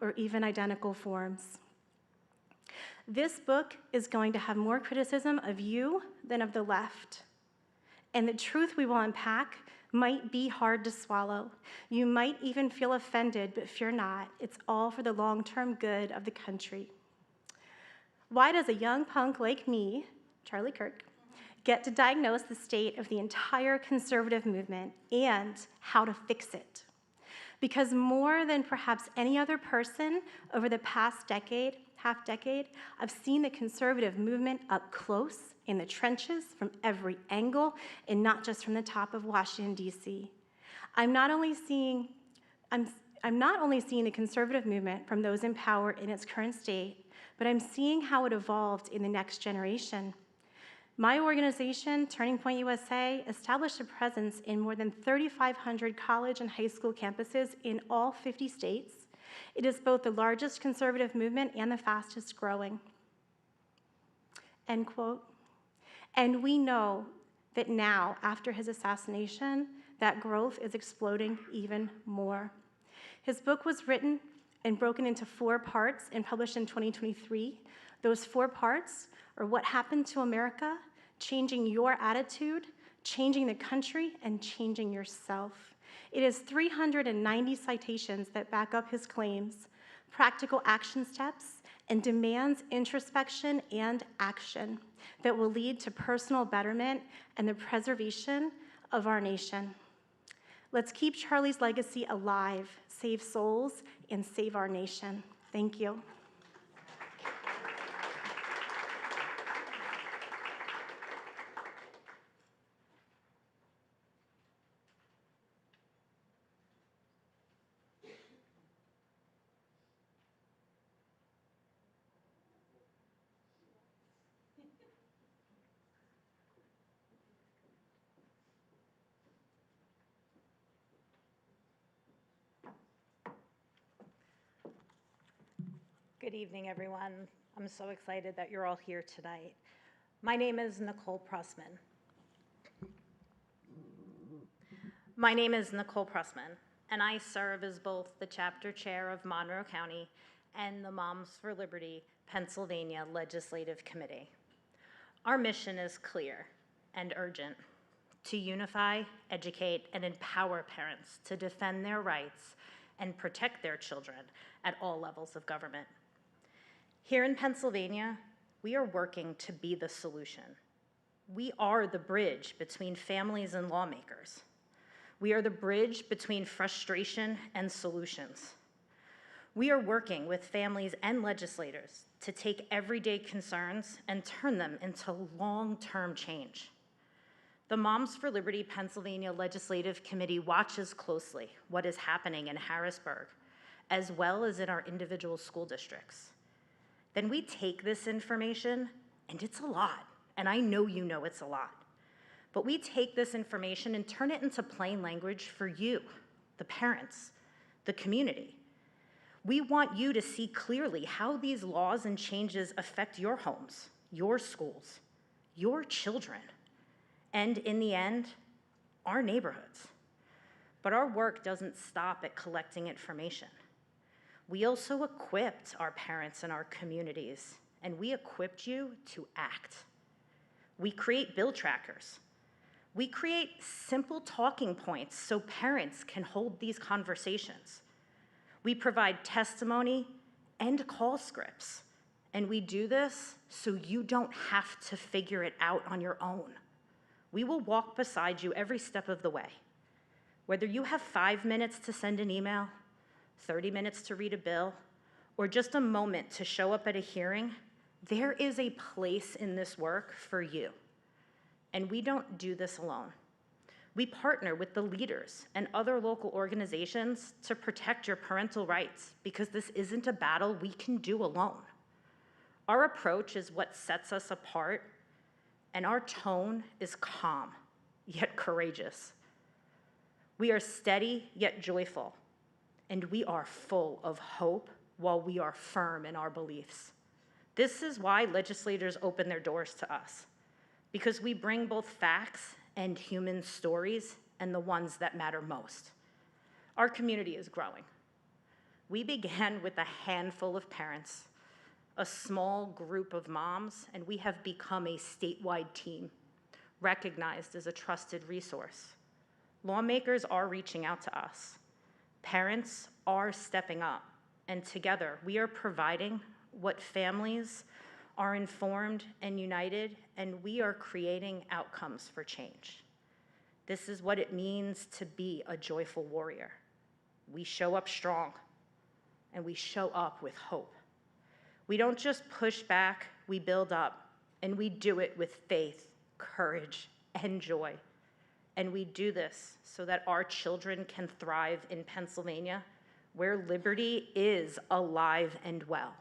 or even identical forms. This book is going to have more criticism of you than of the left. And the truth we will unpack might be hard to swallow. You might even feel offended, but fear not. It's all for the long-term good of the country. Why does a young punk like me, Charlie Kirk, get to diagnose the state of the entire conservative movement and how to fix it? Because more than perhaps any other person over the past decade, half-decade, I've seen the conservative movement up close in the trenches from every angle and not just from the top of Washington, D.C. I'm not only seeing the conservative movement from those in power in its current state, but I'm seeing how it evolved in the next generation. My organization, Turning Point USA, established a presence in more than 3,500 college and high school campuses in all 50 states. It is both the largest conservative movement and the fastest growing. End quote. And we know that now, after his assassination, that growth is exploding even more. His book was written and broken into 4 parts and published in 2023. Those 4 parts are what happened to America, changing your attitude, changing the country, and changing yourself. It is 390 citations that back up his claims, practical action steps, and demands introspection and action that will lead to personal betterment and the preservation of our nation. Let's keep Charlie's legacy alive, save souls, and save our nation. Thank you. Good evening, everyone. I'm so excited that you're all here tonight. My name is Nicole Pressman. And I serve as both the chapter chair of Monroe County and the Moms for Liberty Pennsylvania Legislative Committee. Our mission is clear and urgent: to unify, educate, and empower parents to defend their rights and protect their children at all levels of government. Here in Pennsylvania, we are working to be the solution. We are the bridge between families and lawmakers. We are the bridge between frustration and solutions. We are working with families and legislators to take everyday concerns and turn them into long-term change. The Moms for Liberty Pennsylvania Legislative Committee watches closely what is happening in Harrisburg, as well as in our individual school districts. Then we take this information, and it's a lot, and I know you know it's a lot, but we take this information and turn it into plain language for you, the parents, the community. We want you to see clearly how these laws and changes affect your homes, your schools, your children, and in the end, our neighborhoods. But our work doesn't stop at collecting information. We also equipped our parents and our communities, and we equipped you to act. We create bill trackers. We create simple talking points so parents can hold these conversations. We provide testimony and call scripts, and we do this so you don't have to figure it out on your own. We will walk beside you every step of the way. Whether you have 5 minutes to send an email, 30 minutes to read a bill, or just a moment to show up at a hearing, there is a place in this work for you. And we don't do this alone. We partner with the leaders and other local organizations to protect your parental rights, because this isn't a battle we can do alone. Our approach is what sets us apart, and our tone is calm, yet courageous. We are steady, yet joyful. And we are full of hope while we are firm in our beliefs. This is why legislators open their doors to us, because we bring both facts and human stories, and the ones that matter most. Our community is growing. We began with a handful of parents, a small group of moms, and we have become a statewide team, recognized as a trusted resource. Lawmakers are reaching out to us. Parents are stepping up, and together we are providing what families are informed and united, and we are creating outcomes for change. This is what it means to be a joyful warrior. We show up strong, and we show up with hope. We don't just push back, we build up, and we do it with faith, courage, and joy. And we do this so that our children can thrive in Pennsylvania, where liberty is alive and well.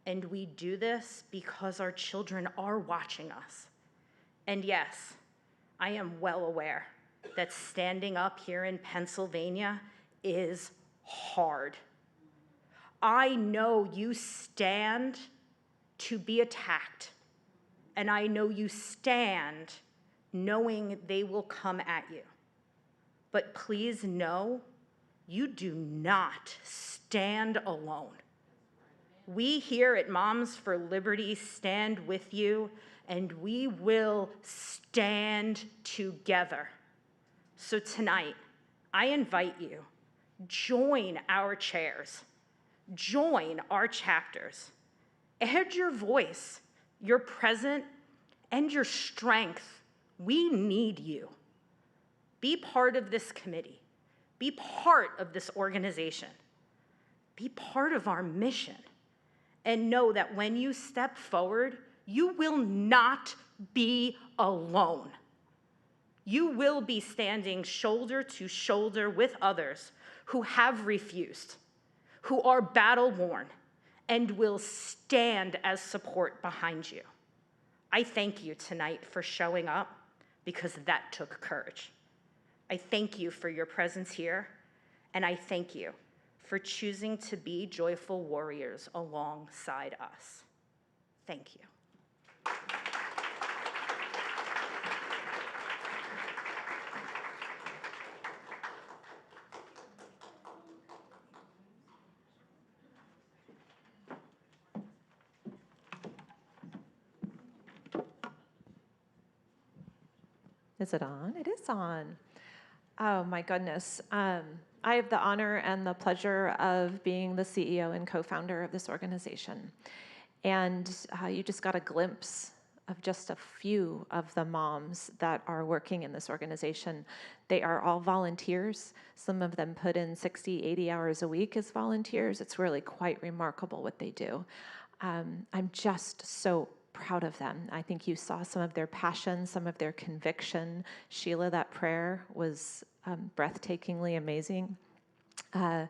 And we do this because our children are watching us. And yes, I am well aware that standing up here in Pennsylvania is hard. I know you stand to be attacked, and I know you stand knowing they will come at you. But please know, you do not stand alone. We here at Moms for Liberty stand with you, and we will stand together. So tonight, I invite you, join our chairs, join our chapters, add your voice, your presence, and your strength. We need you. Be part of this committee. Be part of this organization. Be part of our mission. And know that when you step forward, you will not be alone. You will be standing shoulder to shoulder with others who have refused, who are battle-worn, and will stand as support behind you. I thank you tonight for showing up because that took courage. I thank you for your presence here, and I thank you for choosing to be joyful warriors alongside us. Thank you. Is it on? It is on. Oh my goodness. I have the honor and the pleasure of being the CEO and co-founder of this organization. And you just got a glimpse of just a few of the moms that are working in this organization. They are all volunteers. Some of them put in 60, 80 hours a week as volunteers. It's really quite remarkable what they do. I'm just so proud of them. I think you saw some of their passion, some of their conviction. Sheila, that prayer was breathtakingly amazing. I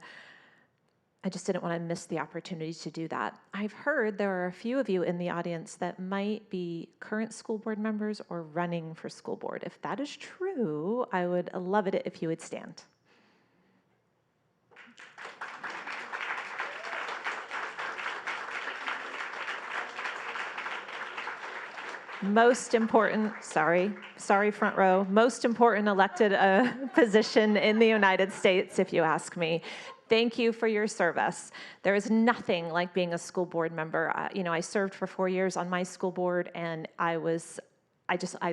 just didn't want to miss the opportunity to do that. I've heard there are a few of you in the audience that might be current school board members or running for school board. If that is true, I would love it if you would stand. Most important, sorry front row, most important elected position in the United States, if you ask me. Thank you for your service. There is nothing like being a school board member. I served for 4 years on my school board, and I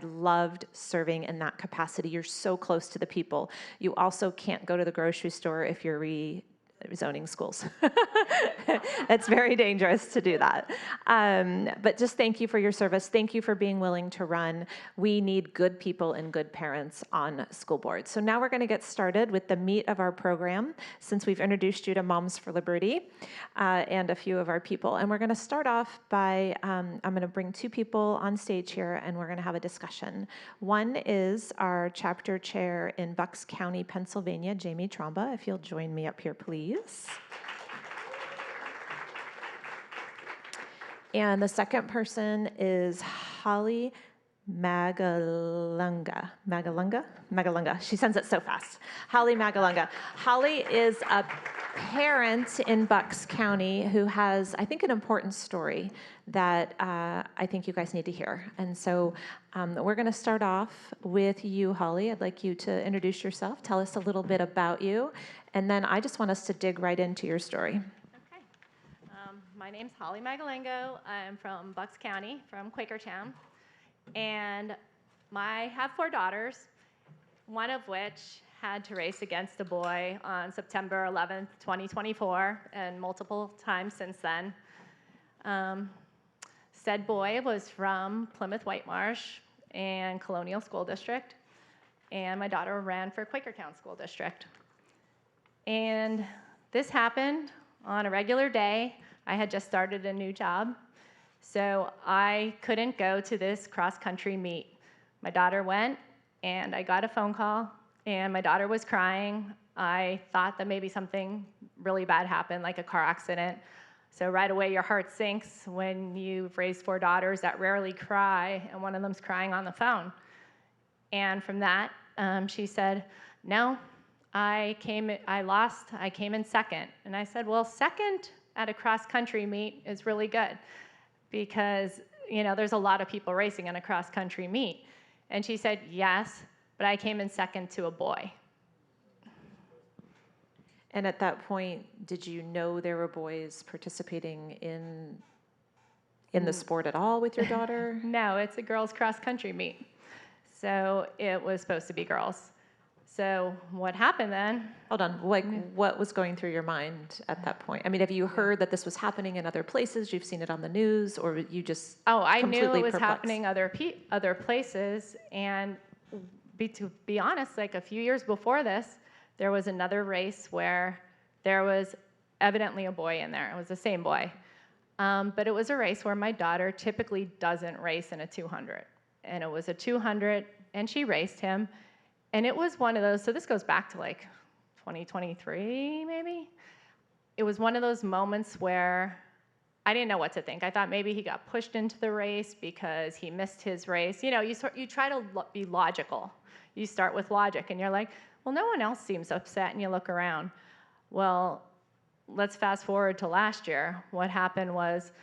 loved serving in that capacity. You're so close to the people. You also can't go to the grocery store if you're rezoning schools. It's very dangerous to do that. But just thank you for your service. Thank you for being willing to run. We need good people and good parents on school boards. So now we're going to get started with the meat of our program, since we've introduced you to Moms for Liberty and a few of our people. And we're going to start off by, I'm going to bring two people on stage here, and we're going to have a discussion. One is our chapter chair in Bucks County, Pennsylvania, Jamie Tromba. If you'll join me up here, please. And the second person is Holly Magalunga. Magalunga. She sends it so fast. Holly Magalunga. Holly is a parent in Bucks County who has, I think, an important story that I think you guys need to hear. And so we're going to start off with you, Holly. I'd like you to introduce yourself, tell us a little bit about you, And then I just want us to dig right into your story. Okay. My name's Holly Magalengo. I'm from Bucks County, from Quakertown. And I have 4 daughters, one of which had to race against a boy on September 11th, 2024, and multiple times since then. Said boy was from Plymouth Whitemarsh and Colonial School District, and my daughter ran for Quakertown School District. And this happened on a regular day. I had just started a new job, so I couldn't go to this cross-country meet. My daughter went, and I got a phone call, and my daughter was crying. I thought that maybe something really bad happened, like a car accident. So right away, your heart sinks when you've raised 4 daughters that rarely cry, and one of them's crying on the phone. And from that, she said, no, I came in second. And I said, well, second at a cross-country meet is really good because, there's a lot of people racing in a cross-country meet. And she said, yes, but I came in second to a boy. And at that point, did you know there were boys participating in the sport at all with your daughter? No, it's a girls' cross-country meet. So it was supposed to be girls. So what happened then? Hold on, what was going through your mind at that point? I mean, have you heard that this was happening in other places? You've seen it on the news, or you just I knew completely it was perplexed? happening other places. And to be honest, like a few years before this, there was another race where there was evidently a boy in there. It was the same boy. But it was a race where my daughter typically doesn't race in a 200. And it was a 200, and she raced him. And it was one of those, so this goes back to like 2023, maybe? It was one of those moments where I didn't know what to think. I thought maybe he got pushed into the race because he missed his race. You try to be logical. You start with logic, and you're like, well, no one else seems upset, and you look around. Well, let's fast forward to last year. What happened was,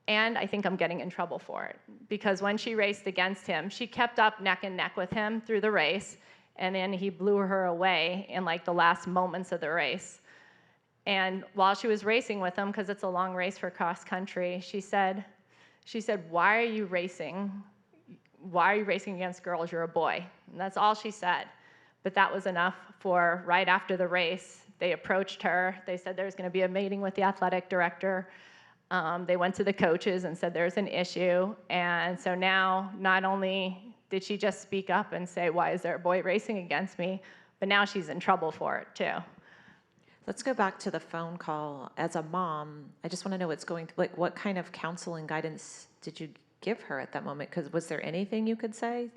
and I think I'm getting in trouble for it, because when she raced against him, she kept up neck and neck with him through the race, and then he blew her away in like the last moments of the race. And while she was racing with him, because it's a long race for cross country, she said, why are you racing? Why are you racing against girls? You're a boy. And that's all she said. But that was enough for right after the race, they approached her. They said there's going to be a meeting with the athletic director. They went to the coaches and said there's an issue. And so now not only did she just speak up and say, why is there a boy racing against me, but now she's in trouble for it too. Let's go back to the phone call. As a mom, I just want to know what kind of counsel and guidance did you give her at that moment? Because was there anything you could say?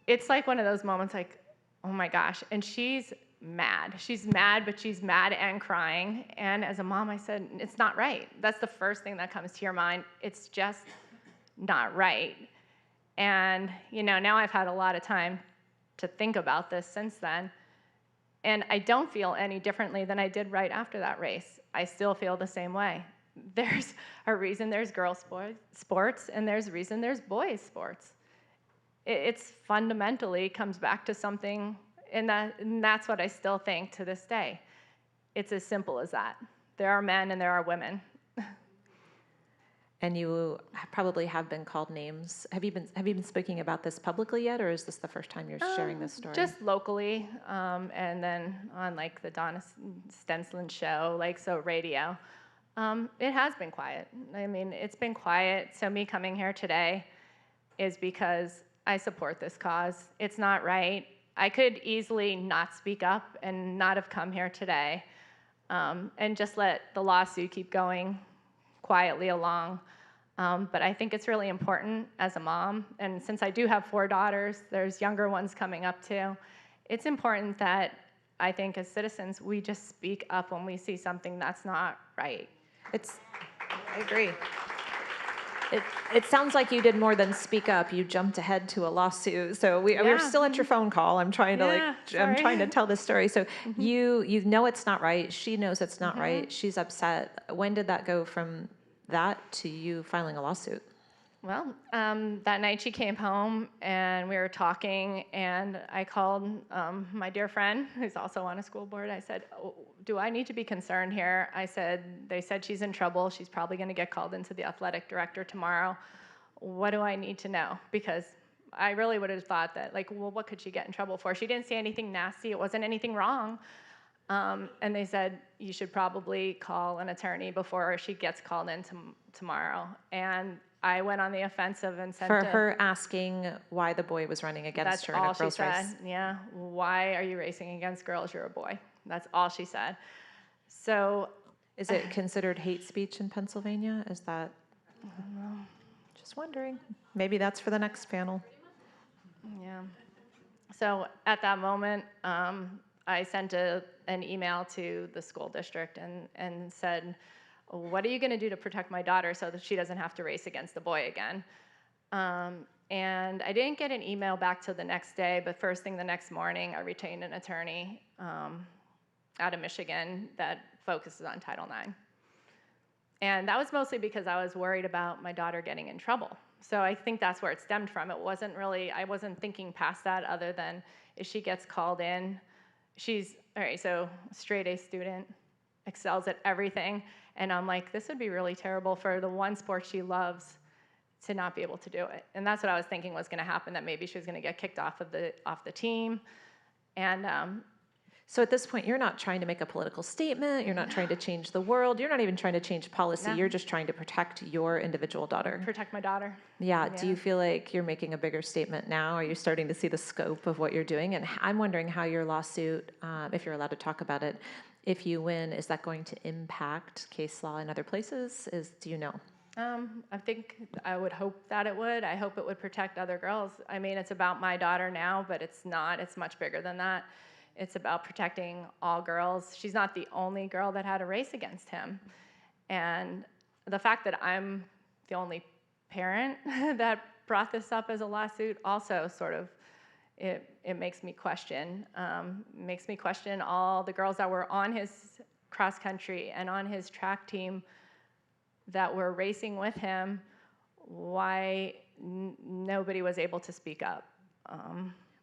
It's like one of those moments like, oh my gosh, and she's mad. She's mad, but she's mad and crying. And as a mom, I said, it's not right. That's the first thing that comes to your mind. It's just not right. And, now I've had a lot of time to think about this since then. And I don't feel any differently than I did right after that race. I still feel the same way. There's a reason there's girls' sports, and there's a reason there's boys' sports. It's fundamentally comes back to something, and that's what I still think to this day. It's as simple as that. There are men and there are women. And you probably have been called names. Have you been speaking about this publicly yet, or is this the first time you're sharing this story? Just locally, and then on like the Donna Stenslin show, radio. It has been quiet. I mean, it's been quiet. So me coming here today is because I support this cause. It's not right. I could easily not speak up and not have come here today, and just let the lawsuit keep going quietly along. But I think it's really important as a mom, and since I do have 4 daughters, there's younger ones coming up too. It's important that I think as citizens, we just speak up when we see something that's not right. I agree. It sounds like you did more than speak up. You jumped ahead to a lawsuit. So we're still at your phone call. I'm trying to I'm trying to tell this story. So you know it's not right. She knows it's not right. She's upset. When did that go from that to you filing a lawsuit? Well, that night she came home and we were talking, and I called my dear friend who's also on a school board. I said, "Oh, do I need to be concerned here?" I said, "They said she's in trouble. She's probably going to get called into the athletic director tomorrow. What do I need to know?" Because I really would have thought that, like, well, what could she get in trouble for? She didn't say anything nasty. It wasn't anything wrong. And they said, you should probably call an attorney before she gets called in tomorrow. And I went on the offensive and sent For her asking why the boy was running against her in a girls' race. That's all she said. Yeah. Why are you racing against girls? You're a boy. That's all she said. So. Is it considered hate speech in Pennsylvania? Is that? Just wondering. Maybe that's for the next panel. Yeah. So at that moment, I sent an email to the school district and said, what are you going to do to protect my daughter so that she doesn't have to race against the boy again? And I didn't get an email back till the next day, but first thing the next morning, I retained an attorney out of Michigan that focuses on Title IX. And that was mostly because I was worried about my daughter getting in trouble. So I think that's where it stemmed from. It wasn't really, I wasn't thinking past that other than if she gets called in, she's, all right, so straight A student, excels at everything. And I'm like, this would be really terrible for the one sport she loves to not be able to do it. And that's what I was thinking was gonna happen, that maybe she was gonna get kicked off the team. And so at this point, you're not trying to make a political statement. You're not trying to change the world. You're not even trying to change policy. No. You're just trying to protect your individual daughter. protect my daughter. Yeah. Do you feel like you're making a bigger statement now? Are you starting to see the scope of what you're doing? And I'm wondering how your lawsuit, if you're allowed to talk about it, if you win, is that going to impact case law in other places? Do you know? I think I would hope that it would. I hope it would protect other girls. I mean, it's about my daughter now, but it's not. It's much bigger than that. It's about protecting all girls. She's not the only girl that had a race against him. And the fact that I'm the only parent that brought this up as a lawsuit also sort of, it makes me question. Makes me question all the girls that were on his cross country and on his track team that were racing with him, why nobody was able to speak up.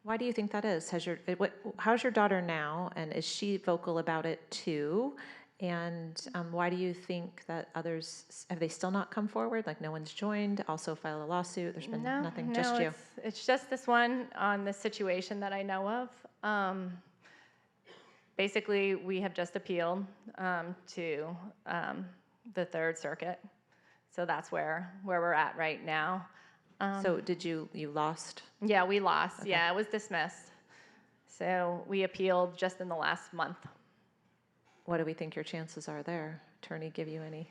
Why do you think that is? How's your daughter now, and is she vocal about it too? And why do you think that others, have they still not come forward? Like no one's joined, also file a lawsuit? There's been nothing, just you. It's just this one on this situation that I know of. Basically, we have just appealed to the Third Circuit. So that's where we're at right now. So did you lost? Yeah, we lost. Okay. Yeah, it was dismissed. So we appealed just in the last month. What do we think your chances are there? Attorney give you any?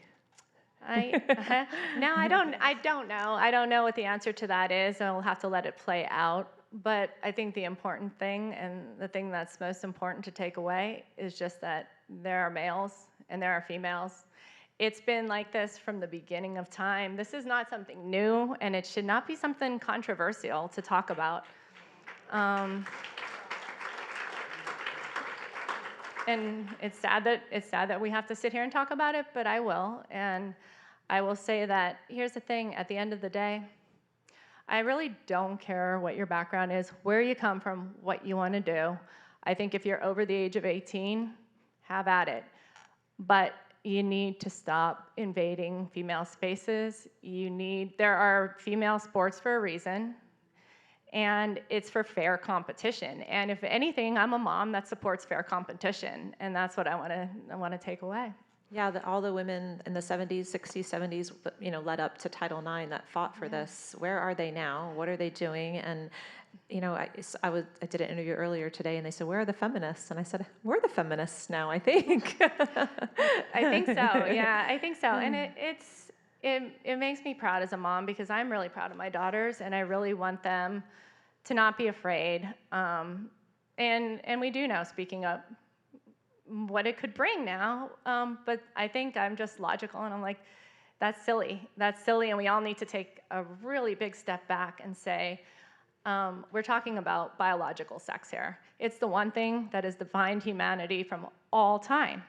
No, I don't know. I don't know what the answer to that is. I'll have to let it play out. But I think the important thing, and the thing that's most important to take away, is just that there are males and there are females. It's been like this from the beginning of time. This is not something new, and it should not be something controversial to talk about. And it's sad that we have to sit here and talk about it, but I will. And I will say that here's the thing: at the end of the day, I really don't care what your background is, where you come from, what you want to do. I think if you're over the age of 18, have at it. But you need to stop invading female spaces. There are female sports for a reason, and it's for fair competition. And if anything, I'm a mom that supports fair competition, and that's what I want to take away. Yeah, all the women in the 70s, 60s, 70s, led up to Title IX that fought for this. Where are they now? What are they doing? And I did an interview earlier today, and they said, "Where are the feminists?" And I said, "We're the feminists now, I think." I think so. Yeah, I think so. And it makes me proud as a mom, because I'm really proud of my daughters, and I really want them to not be afraid. And we do know, speaking up, what it could bring now. But I think I'm just logical, and I'm like, that's silly. That's silly, and we all need to take a really big step back and say, we're talking about biological sex here. It's the one thing that has defined humanity from all time,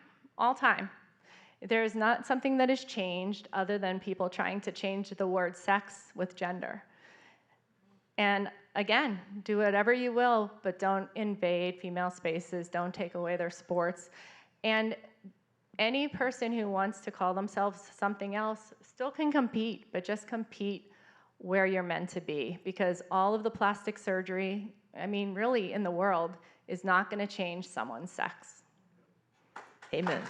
There is not something that has changed other than people trying to change the word sex with gender. And again, do whatever you will, but don't invade female spaces, don't take away their sports. And any person who wants to call themselves something else still can compete, but just compete where you're meant to be, because all of the plastic surgery, I mean, really in the world, is not going to change someone's sex. Amen.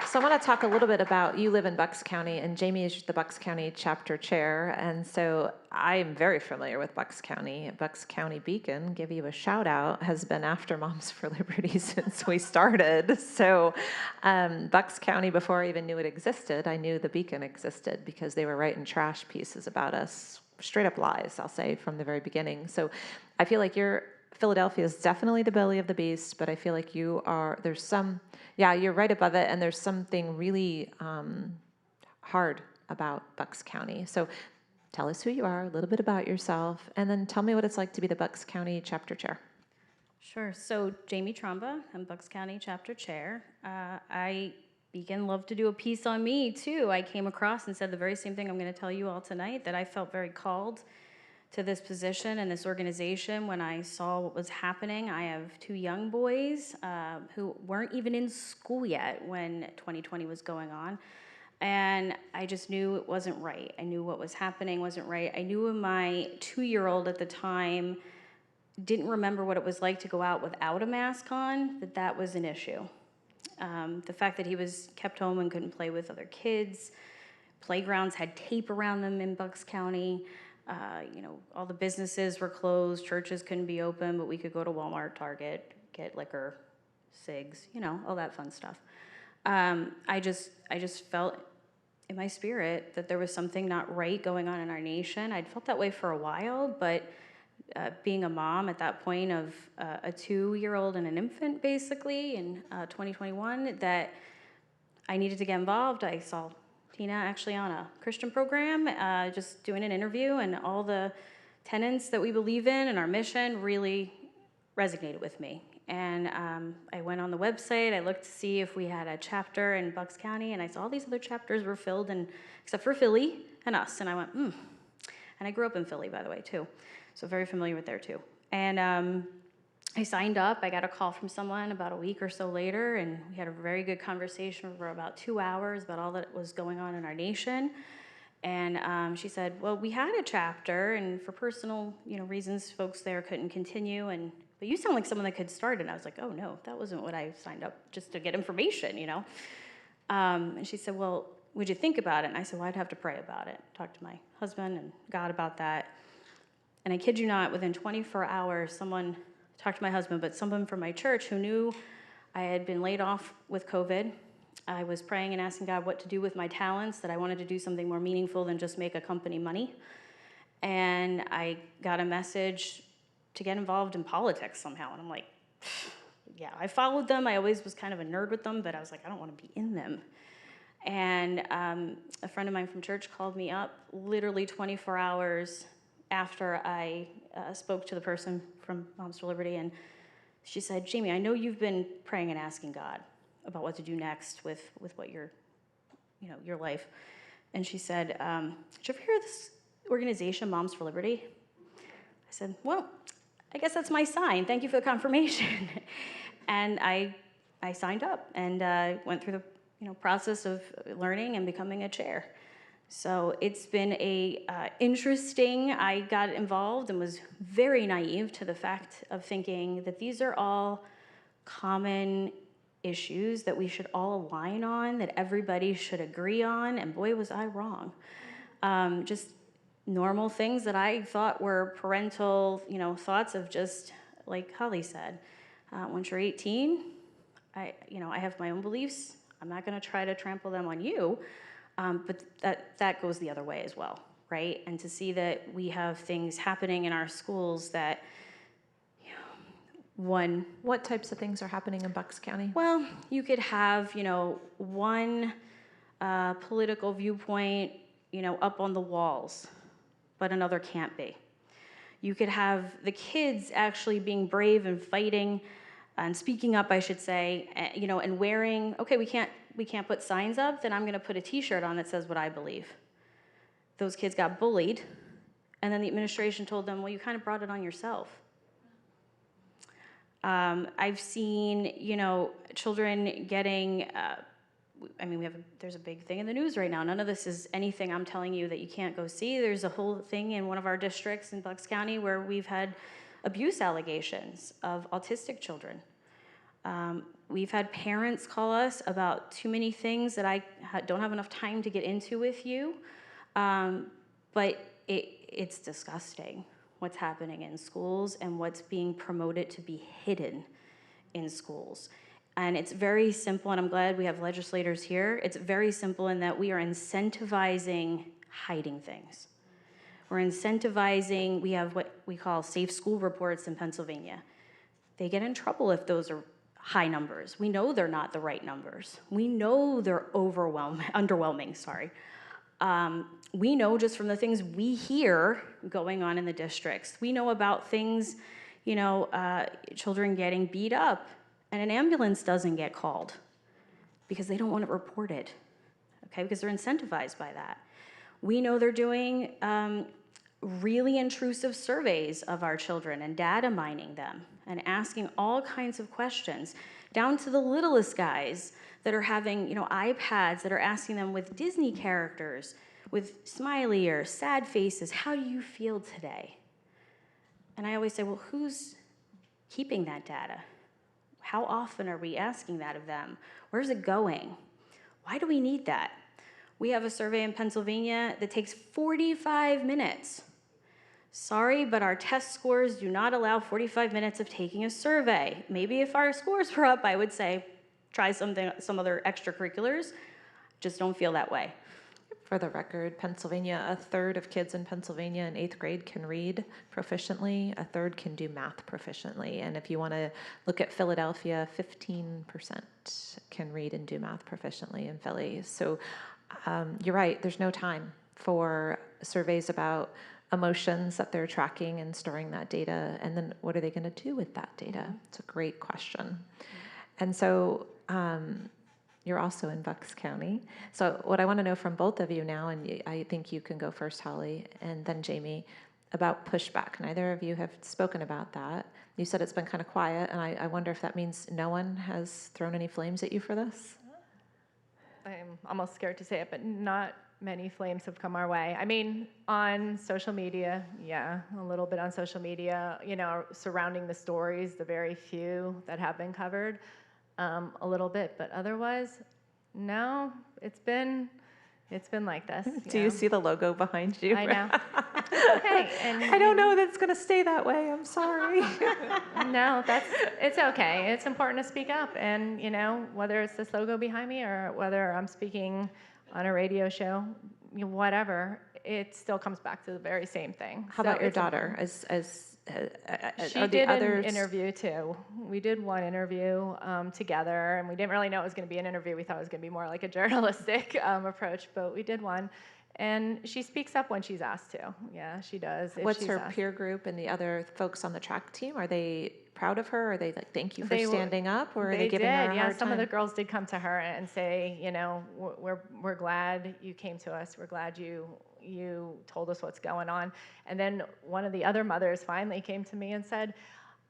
So I want to talk a little bit about, you live in Bucks County, and Jamie is the Bucks County chapter chair, and so I am very familiar with Bucks County. Bucks County Beacon, give you a shout out, has been after Moms for Liberty since we started. So Bucks County, before I even knew it existed, I knew the Beacon existed because they were writing trash pieces about us, straight up lies, I'll say, from the very beginning. So I feel like Philadelphia is definitely the belly of the beast, but I feel like there's some, you're right above it, and there's something really hard about Bucks County. So tell us who you are, a little bit about yourself, and then tell me what it's like to be the Bucks County chapter chair. Sure. So Jamie Tromba, I'm Bucks County chapter chair. Beacon loved to do a piece on me too. I came across and said the very same thing I'm going to tell you all tonight, that I felt very called to this position and this organization when I saw what was happening. I have 2 young boys who weren't even in school yet when 2020 was going on. And I just knew it wasn't right. I knew what was happening wasn't right. I knew my 2-year-old at the time didn't remember what it was like to go out without a mask on, that was an issue. The fact that he was kept home and couldn't play with other kids, playgrounds had tape around them in Bucks County. All the businesses were closed, churches couldn't be open, but we could go to Walmart, Target, get liquor, cigs, all that fun stuff. I just felt in my spirit that there was something not right going on in our nation. I'd felt that way for a while, but being a mom at that point of a 2-year-old and an infant, basically, in 2021, that I needed to get involved. I saw Tina actually on a Christian program, just doing an interview, and all the tenets that we believe in and our mission really resonated with me. And I went on the website, I looked to see if we had a chapter in Bucks County, and I saw all these other chapters were filled, except for Philly and us, and I went, And I grew up in Philly, by the way, too, so very familiar with there, too. And I signed up. I got a call from someone about a week or so later, and we had a very good conversation for about 2 hours about all that was going on in our nation. And she said, well, we had a chapter, and for personal reasons, folks there couldn't continue, but you sound like someone that could start. And I was like, oh, no, that wasn't what I signed up just to get information, And she said, well, would you think about it? And I said, well, I'd have to pray about it, talk to my husband and God about that. And I kid you not, within 24 hours, someone talked to my husband, but someone from my church who knew I had been laid off with COVID. I was praying and asking God what to do with my talents, that I wanted to do something more meaningful than just make a company money. And I got a message to get involved in politics somehow. And I'm like, yeah, I followed them. I always was kind of a nerd with them, but I was like, I don't want to be in them. And a friend of mine from church called me up literally 24 hours after I spoke to the person from Moms for Liberty, and she said, Jamie, I know you've been praying and asking God about what to do next with what your life. And she said, did you ever hear of this organization, Moms for Liberty? I said, well, I guess that's my sign. Thank you for the confirmation. And I signed up and went through the process of learning and becoming a chair. So it's been interesting. I got involved and was very naive to the fact of thinking that these are all common issues that we should all align on, that everybody should agree on, and boy, was I wrong. Just normal things that I thought were parental, thoughts of just, like Holly said, once you're 18, I have my own beliefs. I'm not going to try to trample them on you, but that goes the other way as well, right? And to see that we have things happening in our schools that, What types of things are happening in Bucks County? Well, you could have, one political viewpoint, up on the walls, but another can't be. You could have the kids actually being brave and fighting and speaking up, I should say, and wearing, okay, we can't put signs up, then I'm going to put a T-shirt on that says what I believe. Those kids got bullied, and then the administration told them, well, you kind of brought it on yourself. I've seen, children getting, there's a big thing in the news right now. None of this is anything I'm telling you that you can't go see. There's a whole thing in one of our districts in Bucks County where we've had abuse allegations of autistic children. We've had parents call us about too many things that I don't have enough time to get into with you, but it's disgusting what's happening in schools and what's being promoted to be hidden in schools. And it's very simple, and I'm glad we have legislators here. It's very simple in that we are incentivizing hiding things. We're incentivizing, we have what we call safe school reports in Pennsylvania. They get in trouble if those are high numbers. We know they're not the right numbers. We know they're underwhelming. We know just from the things we hear going on in the districts. We know about things, children getting beat up and an ambulance doesn't get called because they don't want it reported, okay, because they're incentivized by that. We know they're doing really intrusive surveys of our children and data mining them and asking all kinds of questions, down to the littlest guys that are having, iPads that are asking them with Disney characters, with smiley or sad faces, how do you feel today? And I always say, well, who's keeping that data? How often are we asking that of them? Where's it going? Why do we need that? We have a survey in Pennsylvania that takes 45 minutes. Sorry, but our test scores do not allow 45 minutes of taking a survey. Maybe if our scores were up, I would say try some other extracurriculars. Just don't feel that way. For the record, Pennsylvania, a third of kids in Pennsylvania in 8th grade can read proficiently, a third can do math proficiently. And if you want to look at Philadelphia, 15% can read and do math proficiently in Philly. So you're right, there's no time for surveys about emotions that they're tracking and storing that data. And then what are they going to do with that data? It's a great question. And so you're also in Bucks County. So what I want to know from both of you now, and I think you can go first, Holly, and then Jamie, about pushback. Neither of you have spoken about that. You said it's been kind of quiet, and I wonder if that means no one has thrown any flames at you for this? I'm almost scared to say it, but not many flames have come our way. I mean, on social media, yeah, a little bit on social media, surrounding the stories, the very few that have been covered. A little bit, but otherwise, no, it's been like this. Do you see the logo behind you? I know. Okay, and I don't know that it's going to stay that way. I'm sorry. No, it's okay. It's important to speak up, and whether it's this logo behind me or whether I'm speaking on a radio show, whatever, it still comes back to the very same thing. How about your daughter? She did an interview too. We did one interview together, and we didn't really know it was going to be an interview. We thought it was going to be more like a journalistic approach, but we did one. And she speaks up when she's asked to. Yeah, she does. What's her peer group and the other folks on the track team? Are they proud of her? Are they like, thank you for standing up? Or are they giving her a hard time? Yeah, some of the girls did come to her and say, we're glad you came to us. We're glad you told us what's going on. And then one of the other mothers finally came to me and said,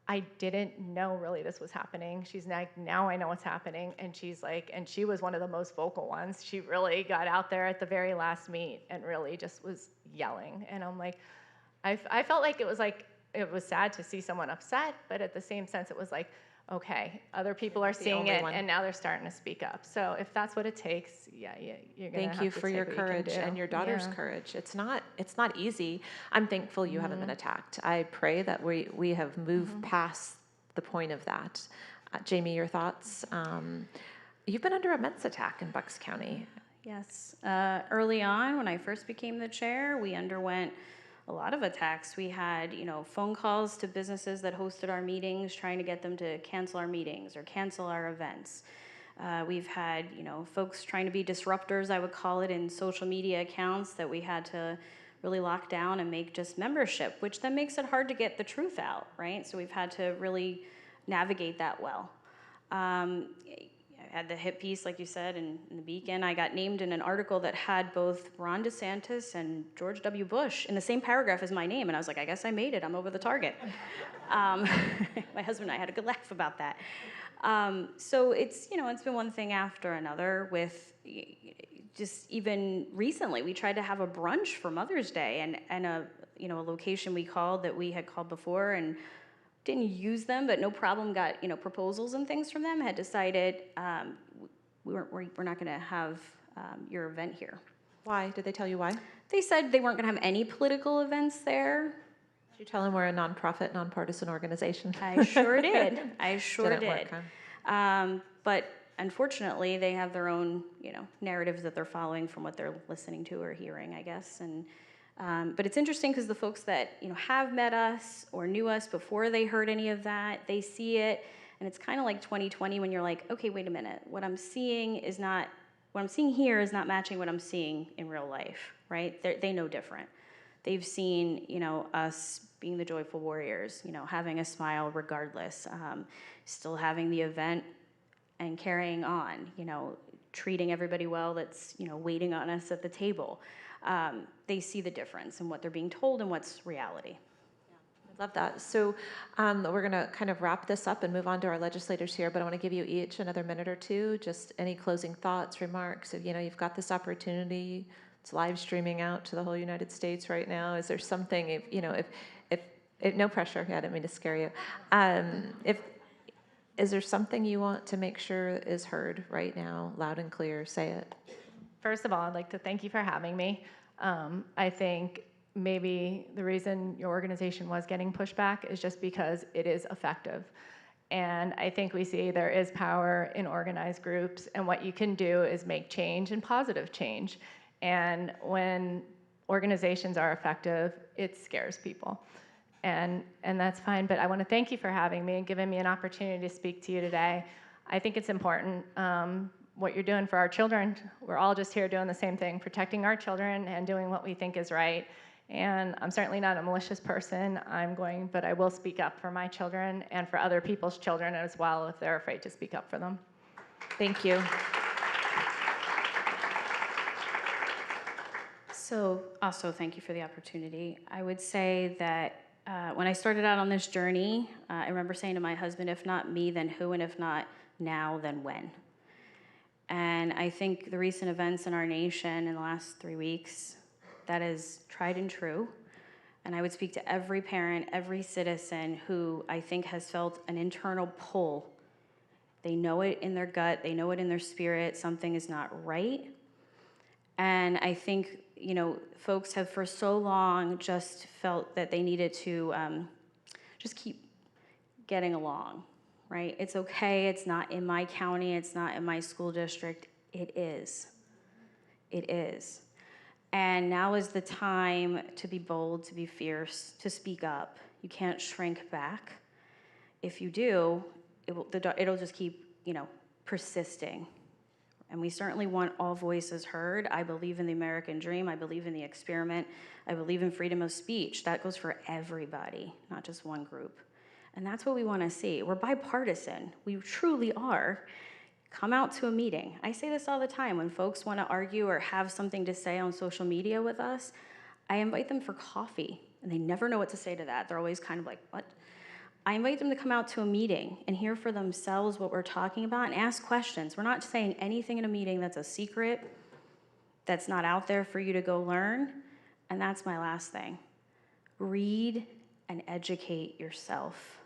I didn't know really this was happening. She's like, now I know what's happening. And she's like, and she was one of the most vocal ones. She really got out there at the very last meet and really just was yelling. And I'm like, I felt like it was sad to see someone upset, but at the same sense, it was like, okay, other people are seeing it, and now they're starting to speak up. So if that's what it takes, you're gonna have to Thank you for your courage and your daughter's courage. It's not easy. I'm thankful you haven't been attacked. I pray that we have moved past the point of that. Jamie, your thoughts? You've been under immense attack in Bucks County. Yes. Early on, when I first became the chair, we underwent a lot of attacks. We had, phone calls to businesses that hosted our meetings, trying to get them to cancel our meetings or cancel our events. We've had, folks trying to be disruptors, I would call it, in social media accounts that we had to really lock down and make just membership, which then makes it hard to get the truth out, right? So we've had to really navigate that well. I had the hit piece, like you said, in the Beacon. I got named in an article that had both Ron DeSantis and George W. Bush in the same paragraph as my name, and I was like, I guess I made it. I'm over the target. My husband and I had a good laugh about that. So it's been one thing after another. With just even recently, we tried to have a brunch for Mother's Day, and a location we called that we had called before and didn't use them, but no problem, got proposals and things from them, had decided we're not going to have your event here. Why? Did they tell you why? They said they weren't going to have any political events there. Did you tell them we're a nonprofit, nonpartisan organization? I sure did. I sure Didn't did. work, huh? But unfortunately, they have their own narratives that they're following from what they're listening to or hearing, I guess. And but it's interesting because the folks that have met us or knew us before they heard any of that, they see it, and it's kind of like 2020 when you're like, okay, wait a minute, what I'm seeing here is not matching what I'm seeing in real life, right? They know different. They've seen us being the joyful warriors, having a smile regardless, still having the event and carrying on, treating everybody well that's waiting on us at the table. They see the difference in what they're being told and what's reality. I love that. So we're going to kind of wrap this up and move on to our legislators here, but I want to give you each another minute or two, just any closing thoughts, remarks. If, you've got this opportunity, it's live streaming out to the whole United States right now. Is there something, if no pressure, I didn't mean to scare you. Is there something you want to make sure is heard right now, loud and clear? Say it. First of all, I'd like to thank you for having me. I think maybe the reason your organization was getting pushback is just because it is effective. And I think we see there is power in organized groups, and what you can do is make change and positive change. And when organizations are effective, it scares people. And that's fine, but I want to thank you for having me and giving me an opportunity to speak to you today. I think it's important what you're doing for our children. We're all just here doing the same thing, protecting our children and doing what we think is right. And I'm certainly not a malicious person. But I will speak up for my children and for other people's children as well if they're afraid to speak up for them. Thank you. So also thank you for the opportunity. I would say that when I started out on this journey, I remember saying to my husband, if not me, then who? And if not now, then when? And I think the recent events in our nation in the last 3 weeks, that is tried and true. And I would speak to every parent, every citizen who I think has felt an internal pull. They know it in their gut, they know it in their spirit, something is not right. And I think, folks have for so long just felt that they needed to just keep getting along, right? It's okay, it's not in my county, it's not in my school district. It is. It is. And now is the time to be bold, to be fierce, to speak up. You can't shrink back. If you do, it'll just keep, persisting. And we certainly want all voices heard. I believe in the American dream. I believe in the experiment. I believe in freedom of speech. That goes for everybody, not just one group. And that's what we want to see. We're bipartisan. We truly are. Come out to a meeting. I say this all the time. When folks want to argue or have something to say on social media with us, I invite them for coffee. And they never know what to say to that. They're always kind of like, what? I invite them to come out to a meeting and hear for themselves what we're talking about and ask questions. We're not saying anything in a meeting that's a secret, that's not out there for you to go learn. And that's my last thing. Read and educate yourself.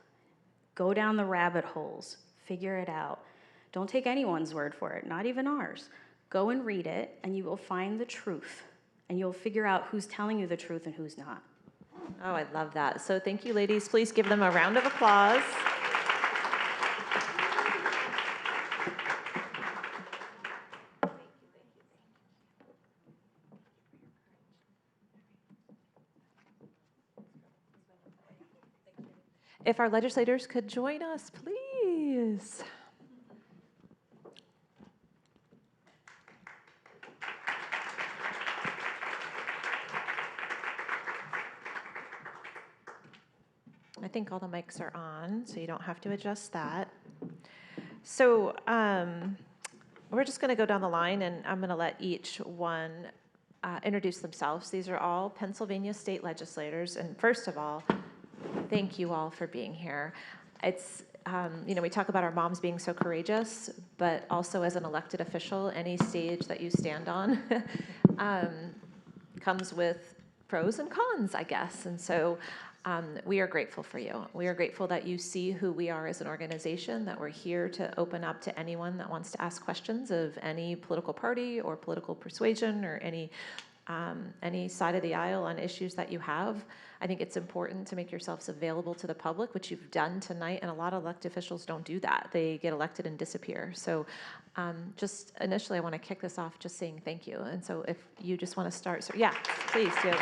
Go down the rabbit holes. Figure it out. Don't take anyone's word for it, not even ours. Go and read it, and you will find the truth. And you'll figure out who's telling you the truth and who's not. Oh, I love that. So thank you, ladies. Please give them a round of applause. If our legislators could join us, please. I think all the mics are on, so you don't have to adjust that. So we're just going to go down the line, and I'm going to let each one introduce themselves. These are all Pennsylvania state legislators, and first of all, thank you all for being here. It's, we talk about our moms being so courageous, but also as an elected official, any stage that you stand on comes with pros and cons, I guess. And so we are grateful for you. We are grateful that you see who we are as an organization, that we're here to open up to anyone that wants to ask questions of any political party or political persuasion or any side of the aisle on issues that you have. I think it's important to make yourselves available to the public, which you've done tonight, and a lot of elected officials don't do that. They get elected and disappear. So just initially, I want to kick this off just saying thank you. And so if you just want to start, so yeah, please do.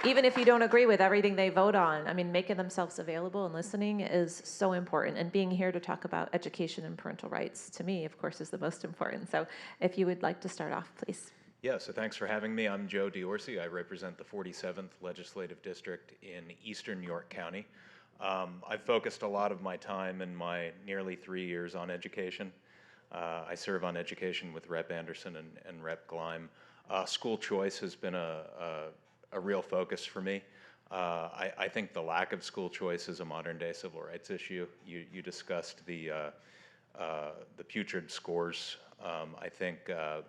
Even if you don't agree with everything they vote on, I mean, making themselves available and listening is so important. And being here to talk about education and parental rights, to me, of course, is the most important. So if you would like to start off, please. Yeah, so thanks for having me. I'm Joe Diorsi. I represent the 47th Legislative District in Eastern York County. I've focused a lot of my time in my nearly 3 years on education. I serve on education with Rep. Anderson and Rep. Gleim. School choice has been a real focus for me. I think the lack of school choice is a modern-day civil rights issue. You discussed the putrid scores. I think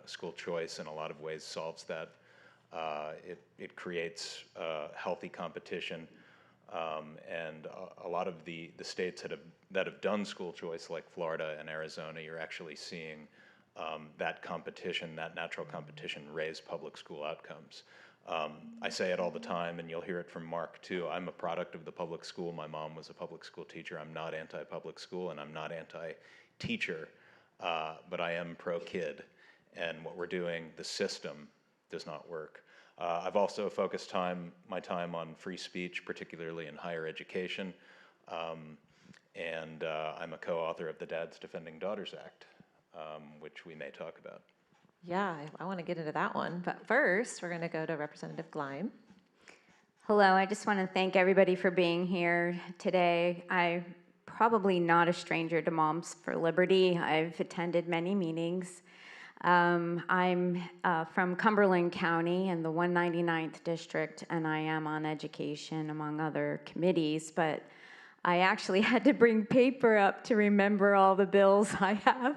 school choice in a lot of ways solves that. It creates healthy competition, and a lot of the states that have done school choice, like Florida and Arizona, you're actually seeing that competition, that natural competition, raise public school outcomes. I say it all the time, and you'll hear it from Mark too. I'm a product of the public school. My mom was a public school teacher. I'm not anti-public school, and I'm not anti-teacher, but I am pro-kid. And what we're doing, the system, does not work. I've also focused my time on free speech, particularly in higher education, and I'm a co-author of the Dads Defending Daughters Act, which we may talk about. Yeah, I want to get into that one. But first, we're going to go to Representative Gleim. Hello, I just want to thank everybody for being here today. I'm probably not a stranger to Moms for Liberty. I've attended many meetings. I'm from Cumberland County in the 199th District, and I am on education, among other committees, but I actually had to bring paper up to remember all the bills I have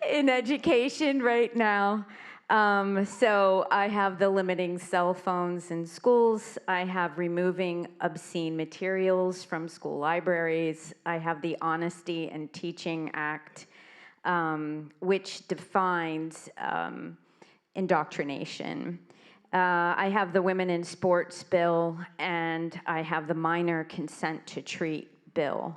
in education right now. So I have the limiting cell phones in schools. I have removing obscene materials from school libraries. I have the Honesty in Teaching Act, which defines indoctrination. I have the Women in Sports bill, and I have the Minor Consent to Treat bill.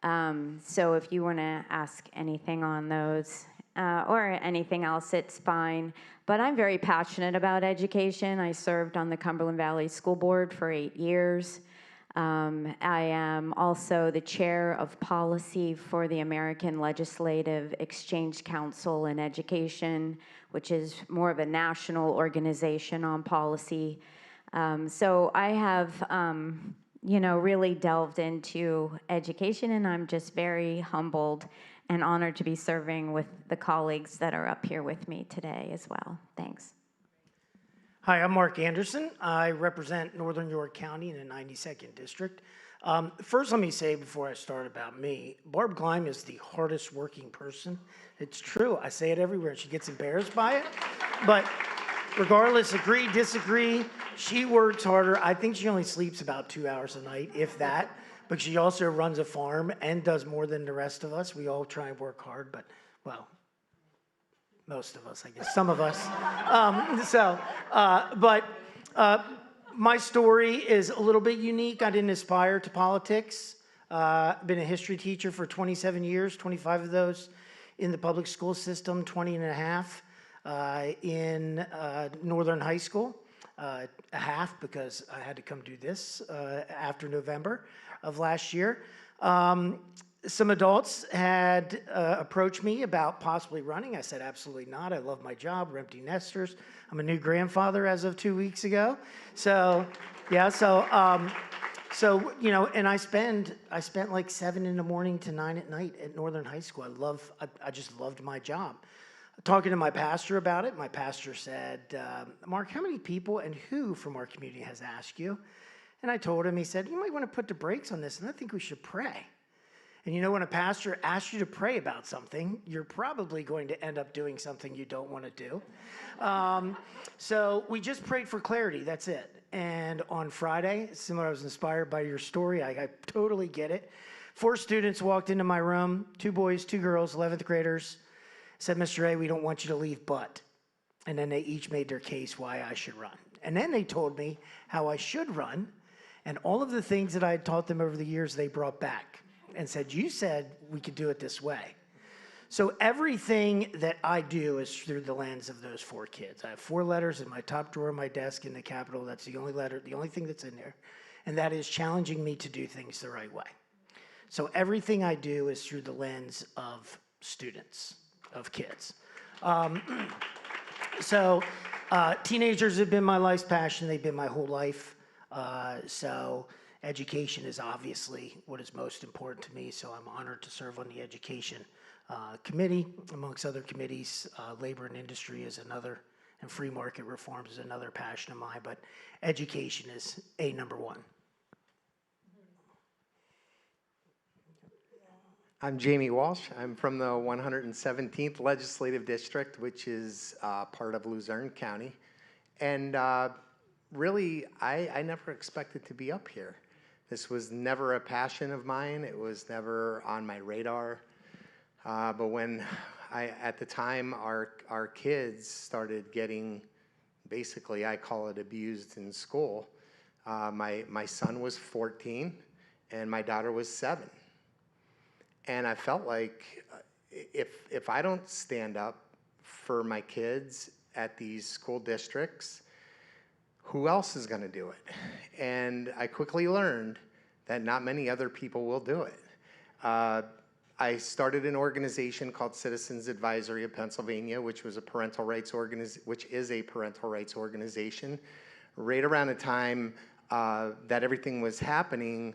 So if you want to ask anything on those or anything else, it's fine. But I'm very passionate about education. I served on the Cumberland Valley School Board for 8 years. I am also the chair of policy for the American Legislative Exchange Council in Education, which is more of a national organization on policy. So I have really delved into education, and I'm just very humbled and honored to be serving with the colleagues that are up here with me today as well. Thanks. Hi, I'm Mark Anderson. I represent Northern York County in the 92nd District. First, let me say before I start about me, Barb Gleim is the hardest working person. It's true. I say it everywhere. She gets embarrassed by it. But regardless, agree, disagree, she works harder. I think she only sleeps about 2 hours a night, if that. But she also runs a farm and does more than the rest of us. We all try and work hard, but, well, most of us, I guess, some of us. My story is a little bit unique. I didn't aspire to politics. I've been a history teacher for 27 years, 25 of those in the public school system, 20 and a half in Northern High School, a half because I had to come do this after November of last year. Some adults had approached me about possibly running. I said, absolutely not. I love my job. We're empty nesters. I'm a new grandfather as of 2 weeks ago. So, yeah, so, you know, and I spent like 7 in the morning to 9 at night at Northern High School. I just loved my job. Talking to my pastor about it, my pastor said, Mark, how many people and who from our community has asked you? And I told him, he said, you might want to put the brakes on this, and I think we should pray. And you know, when a pastor asks you to pray about something, you're probably going to end up doing something you don't want to do. So we just prayed for clarity, that's it. And on Friday, similar, I was inspired by your story, I totally get it. 4 students walked into my room, 2 boys, 2 girls, 11th graders, said, Mr. A, we don't want you to leave, but. And then they each made their case why I should run. And then they told me how I should run, and all of the things that I had taught them over the years, they brought back and said, you said we could do it this way. So everything that I do is through the lens of those 4 kids. I have 4 letters in my top drawer of my desk in the Capitol. That's the only letter, the only thing that's in there. And that is challenging me to do things the right way. So everything I do is through the lens of students, of kids. Teenagers have been my life's passion. They've been my whole life. So education is obviously what is most important to me, so I'm honored to serve on the education committee, amongst other committees. Labor and industry is another, and free market reforms is another passion of mine, but education is number 1. I'm Jamie Walsh. I'm from the 117th Legislative District, which is part of Luzerne County. And really, I never expected to be up here. This was never a passion of mine. It was never on my radar. But when at the time, our kids started getting, basically, I call it abused in school. My son was 14, and my daughter was 7. And I felt like if I don't stand up for my kids at these school districts, who else is going to do it? And I quickly learned that not many other people will do it. I started an organization called Citizens Advisory of Pennsylvania, which is a parental rights organization. Right around the time that everything was happening,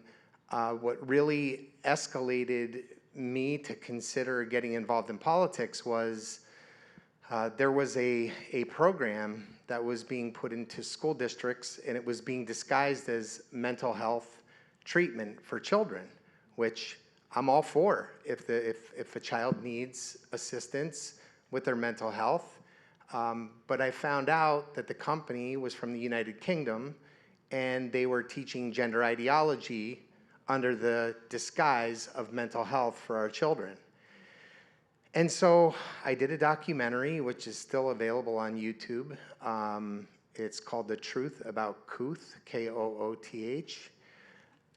what really escalated me to consider getting involved in politics was there was a program that was being put into school districts, and it was being disguised as mental health treatment for children, which I'm all for if a child needs assistance with their mental health. But I found out that the company was from the United Kingdom, and they were teaching gender ideology under the disguise of mental health for our children. And so I did a documentary, which is still available on YouTube. It's called The Truth About Kooth, K-O-O-T-H.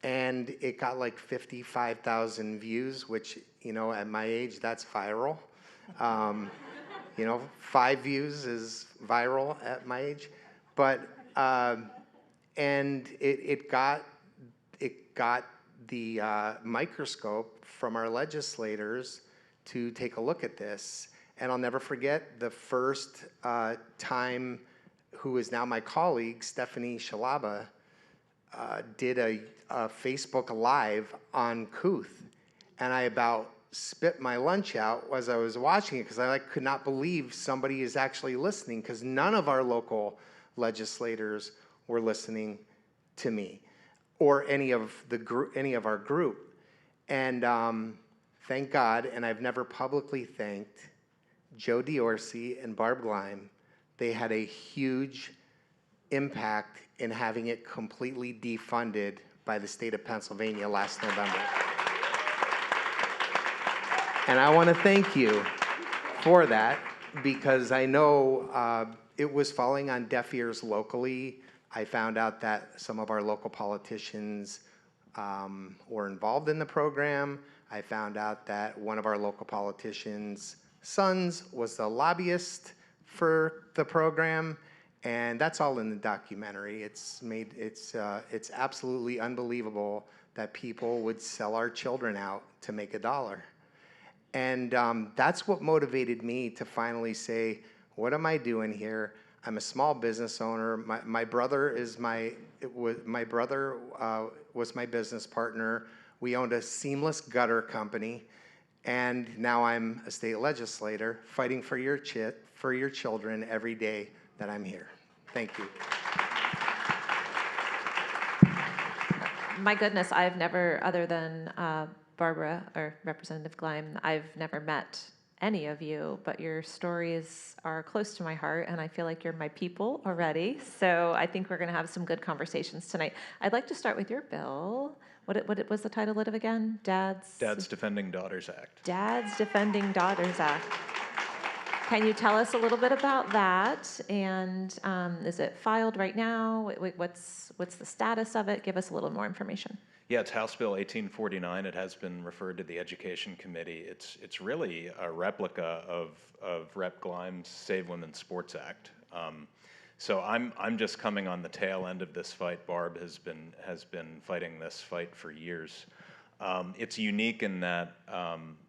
And it got like 55,000 views, which, you know, at my age, that's viral. You know, 5 views is viral at my age. But, and it got the microscope from our legislators to take a look at this. And I'll never forget the first time who is now my colleague, Stephanie Shalaba, did a Facebook Live on Kooth. And I about spit my lunch out as I was watching it because I could not believe somebody is actually listening, because none of our local legislators were listening to me or any of our group. And thank God, and I've never publicly thanked Joe Diorsi and Barb Gleim. They had a huge impact in having it completely defunded by the state of Pennsylvania last November. And I want to thank you for that, because I know it was falling on deaf ears locally. I found out that some of our local politicians were involved in the program. I found out that one of our local politicians' sons was the lobbyist for the program, and that's all in the documentary. It's absolutely unbelievable that people would sell our children out to make $1. And that's what motivated me to finally say, what am I doing here? I'm a small business owner. My brother was my business partner. We owned a seamless gutter company, and now I'm a state legislator fighting for your children every day that I'm here. Thank you. My goodness, I've never, other than Barbara or Representative Gleim, I've never met any of you, but your stories are close to my heart, and I feel like you're my people already. So I think we're going to have some good conversations tonight. I'd like to start with your bill. What was the title of it again? Dad's Defending Daughters Act. Dad's Defending Daughters Act. Can you tell us a little bit about that? And is it filed right now? What's the status of it? Give us a little more information. Yeah, it's House Bill 1849. It has been referred to the Education Committee. It's really a replica of Rep. Gleim's Save Women's Sports Act. So I'm just coming on the tail end of this fight. Barb has been fighting this fight for years. It's unique in that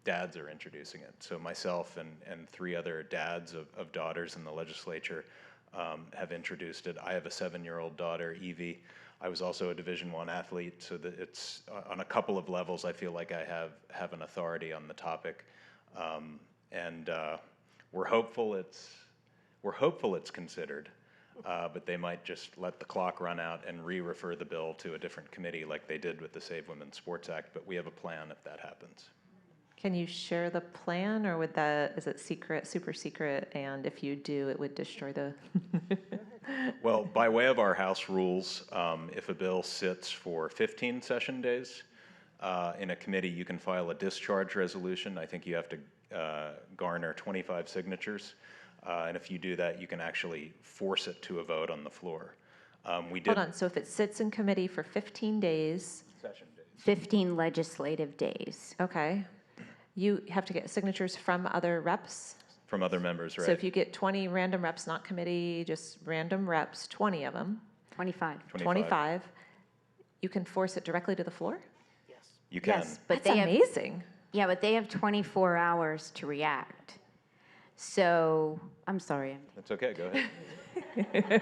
dads are introducing it. So myself and 3 other dads of daughters in the legislature have introduced it. I have a 7-year-old daughter, Evie. I was also a Division I athlete, so that it's on a couple of levels. I feel like I have an authority on the topic, and we're hopeful it's considered, but they might just let the clock run out and re-refer the bill to a different committee, like they did with the Save Women's Sports Act. But we have a plan if that happens. Can you share the plan, or is it secret, super secret? And if you do, it would destroy the. Well, by way of our House rules, if a bill sits for 15 session days in a committee, you can file a discharge resolution. I think you have to garner 25 signatures. And if you do that, you can actually force it to a vote on the floor. Hold on. So if it sits in committee for 15 days. Session days. 15 legislative days. Okay. You have to get signatures from other reps? From other members, right? So if you get 20 random reps, not committee, just random reps, 20 of them. 25. 25. You can force it directly to the floor? You can. Yes, but That's amazing. Yeah, but they have 24 hours to react. So, I'm sorry. That's okay, go ahead.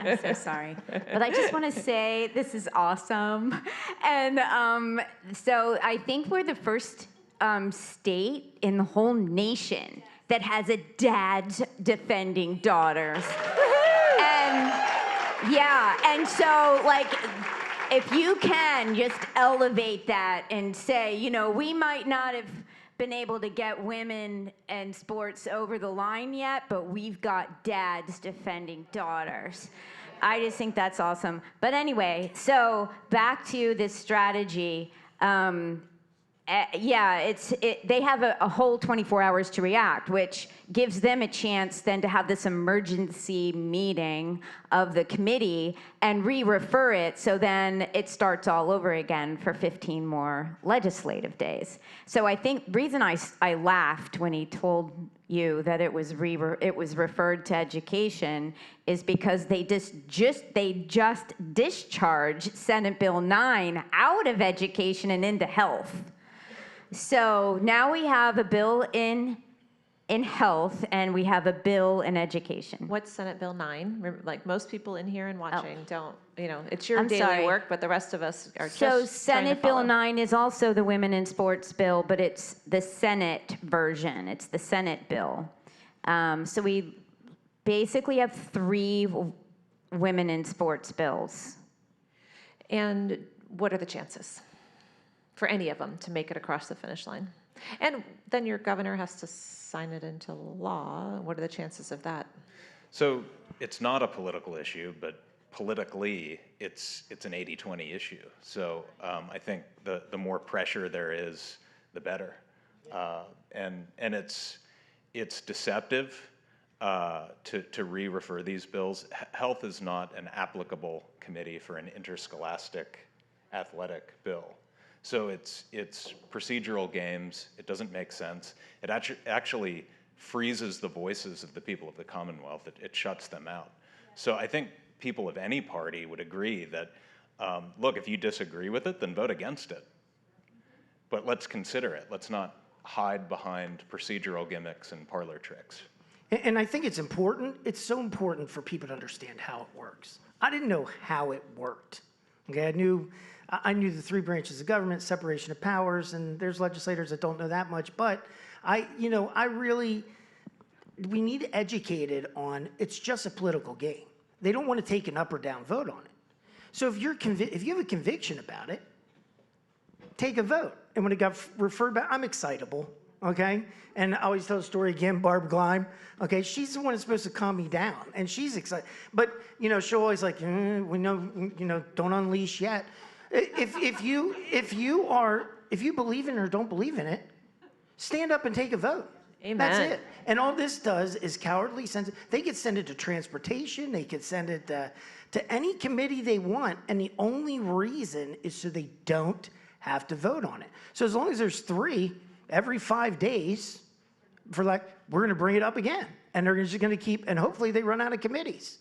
I'm so sorry. But I just want to say this is awesome. And so I think we're the first state in the whole nation that has a dad defending daughters. And yeah, and so like, if you can just elevate that and say, you know, we might not have been able to get women and sports over the line yet, but we've got dads defending daughters. I just think that's awesome. But anyway, so back to this strategy. Yeah, they have a whole 24 hours to react, which gives them a chance then to have this emergency meeting of the committee and re-refer it, so then it starts all over again for 15 more legislative days. So I think the reason I laughed when he told you that it was referred to education is because they just discharged Senate Bill 9 out of education and into health. So now we have a bill in health, and we have a bill in education. What's Senate Bill 9? Like most people in here and watching don't, it's your I'm daily sorry. work, but the rest of us are just So trying to Senate Bill follow. 9 is also the Women in Sports bill, but it's the Senate version. It's the Senate bill. So we basically have 3 women in sports bills. And what are the chances for any of them to make it across the finish line? And then your governor has to sign it into law. What are the chances of that? So it's not a political issue, but politically, it's an 80-20 issue. So I think the more pressure there is, the better. And it's deceptive to re-refer these bills. Health is not an applicable committee for an interscholastic athletic bill. So it's procedural games. It doesn't make sense. It actually freezes the voices of the people of the Commonwealth. It shuts them out. So I think people of any party would agree that, look, if you disagree with it, then vote against it. but let's consider it. Let's not hide behind procedural gimmicks and parlor tricks. And I think it's important. It's so important for people to understand how it works. I didn't know how it worked. Okay, I knew the three branches of government, separation of powers, and there's legislators that don't know that much. But we need educated on it's just a political game. They don't want to take an up or down vote on it. So if you have a conviction about it, take a vote. And when it got referred back, I'm excitable, okay? And I always tell the story again, Barb Gleim, okay? She's the one that's supposed to calm me down, and she's excited. But, she'll always like, we know, don't unleash yet. If you believe in it or don't believe in it, stand up and take a vote. Amen. That's it. And all this does is cowardly send it. They could send it to transportation. They could send it to any committee they want. And the only reason is so they don't have to vote on it. So as long as there's 3 every 5 days, we're going to bring it up again. And they're just going to keep, and hopefully they run out of committees.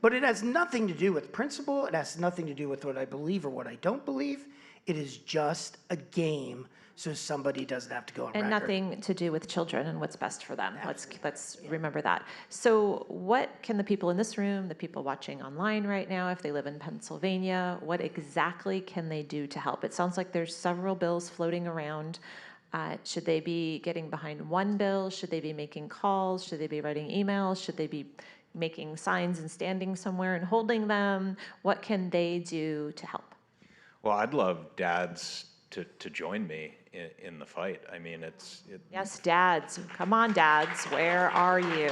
But it has nothing to do with principle. It has nothing to do with what I believe or what I don't believe. It is just a game so somebody doesn't have to go on record. And nothing to do with children and what's best for them. Let's remember that. So what can the people in this room, the people watching online right now, if they live in Pennsylvania, what exactly can they do to help? It sounds like there's several bills floating around. Should they be getting behind one bill? Should they be making calls? Should they be writing emails? Should they be making signs and standing somewhere and holding them? What can they do to help? Well, I'd love dads to join me in the fight. I mean, Yes, dads. Come on, dads. Where are you?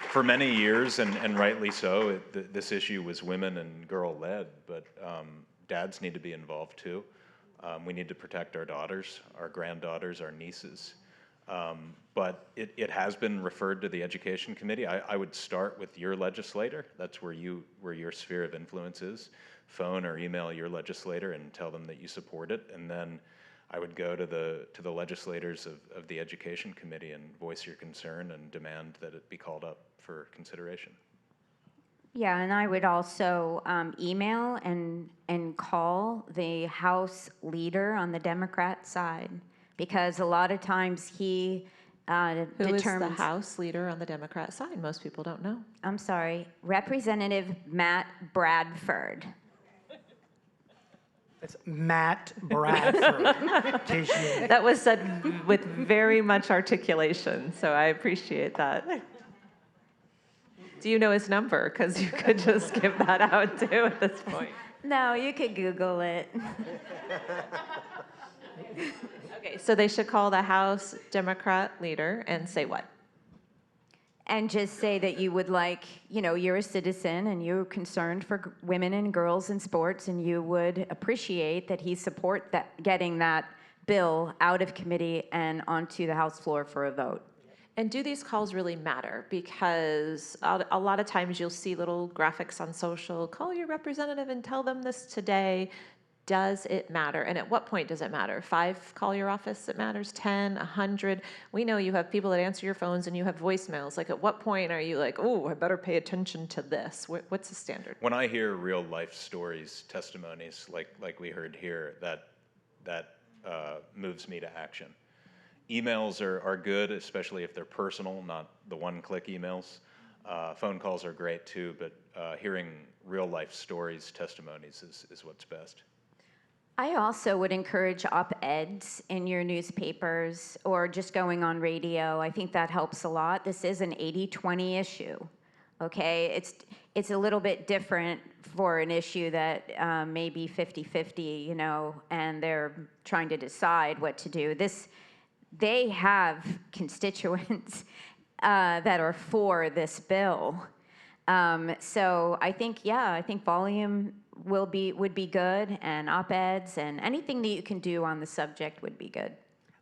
For many years, and rightly so, this issue was women and girl-led, but dads need to be involved too. We need to protect our daughters, our granddaughters, our nieces. But it has been referred to the Education Committee. I would start with your legislator. That's where your sphere of influence is. Phone or email your legislator and tell them that you support it. And then I would go to the legislators of the Education Committee and voice your concern and demand that it be called up for consideration. Yeah, and I would also email and call the House leader on the Democrat side, because a lot of times he Who is determines. the House leader on the Democrat side? Most people don't know. I'm sorry, Representative Matt Bradford. It's Matt Bradford. in case you- That was said with very much articulation, so I appreciate that. Do you know his number? Because you could just give that out too at this point. No, you could Google it. Okay, so they should call the House Democrat leader and say what? And just say that you would like, you're a citizen and you're concerned for women and girls in sports, and you would appreciate that he support getting that bill out of committee and onto the House floor for a vote. And do these calls really matter? Because a lot of times you'll see little graphics on social, call your representative and tell them this today. Does it matter? And at what point does it matter? 5, call your office, it matters. 10, 100. We know you have people that answer your phones and you have voicemails. Like, at what point are you like, oh, I better pay attention to this? What's the standard? When I hear real life stories, testimonies like we heard here, that moves me to action. Emails are good, especially if they're personal, not the one-click emails. Phone calls are great too, but hearing real life stories, testimonies is what's best. I also would encourage op-eds in your newspapers or just going on radio. I think that helps a lot. This is an 80-20 issue, okay? It's a little bit different for an issue that may be 50-50, and they're trying to decide what to do. They have constituents that are for this bill. So I think volume would be good, and op-eds and anything that you can do on the subject would be good.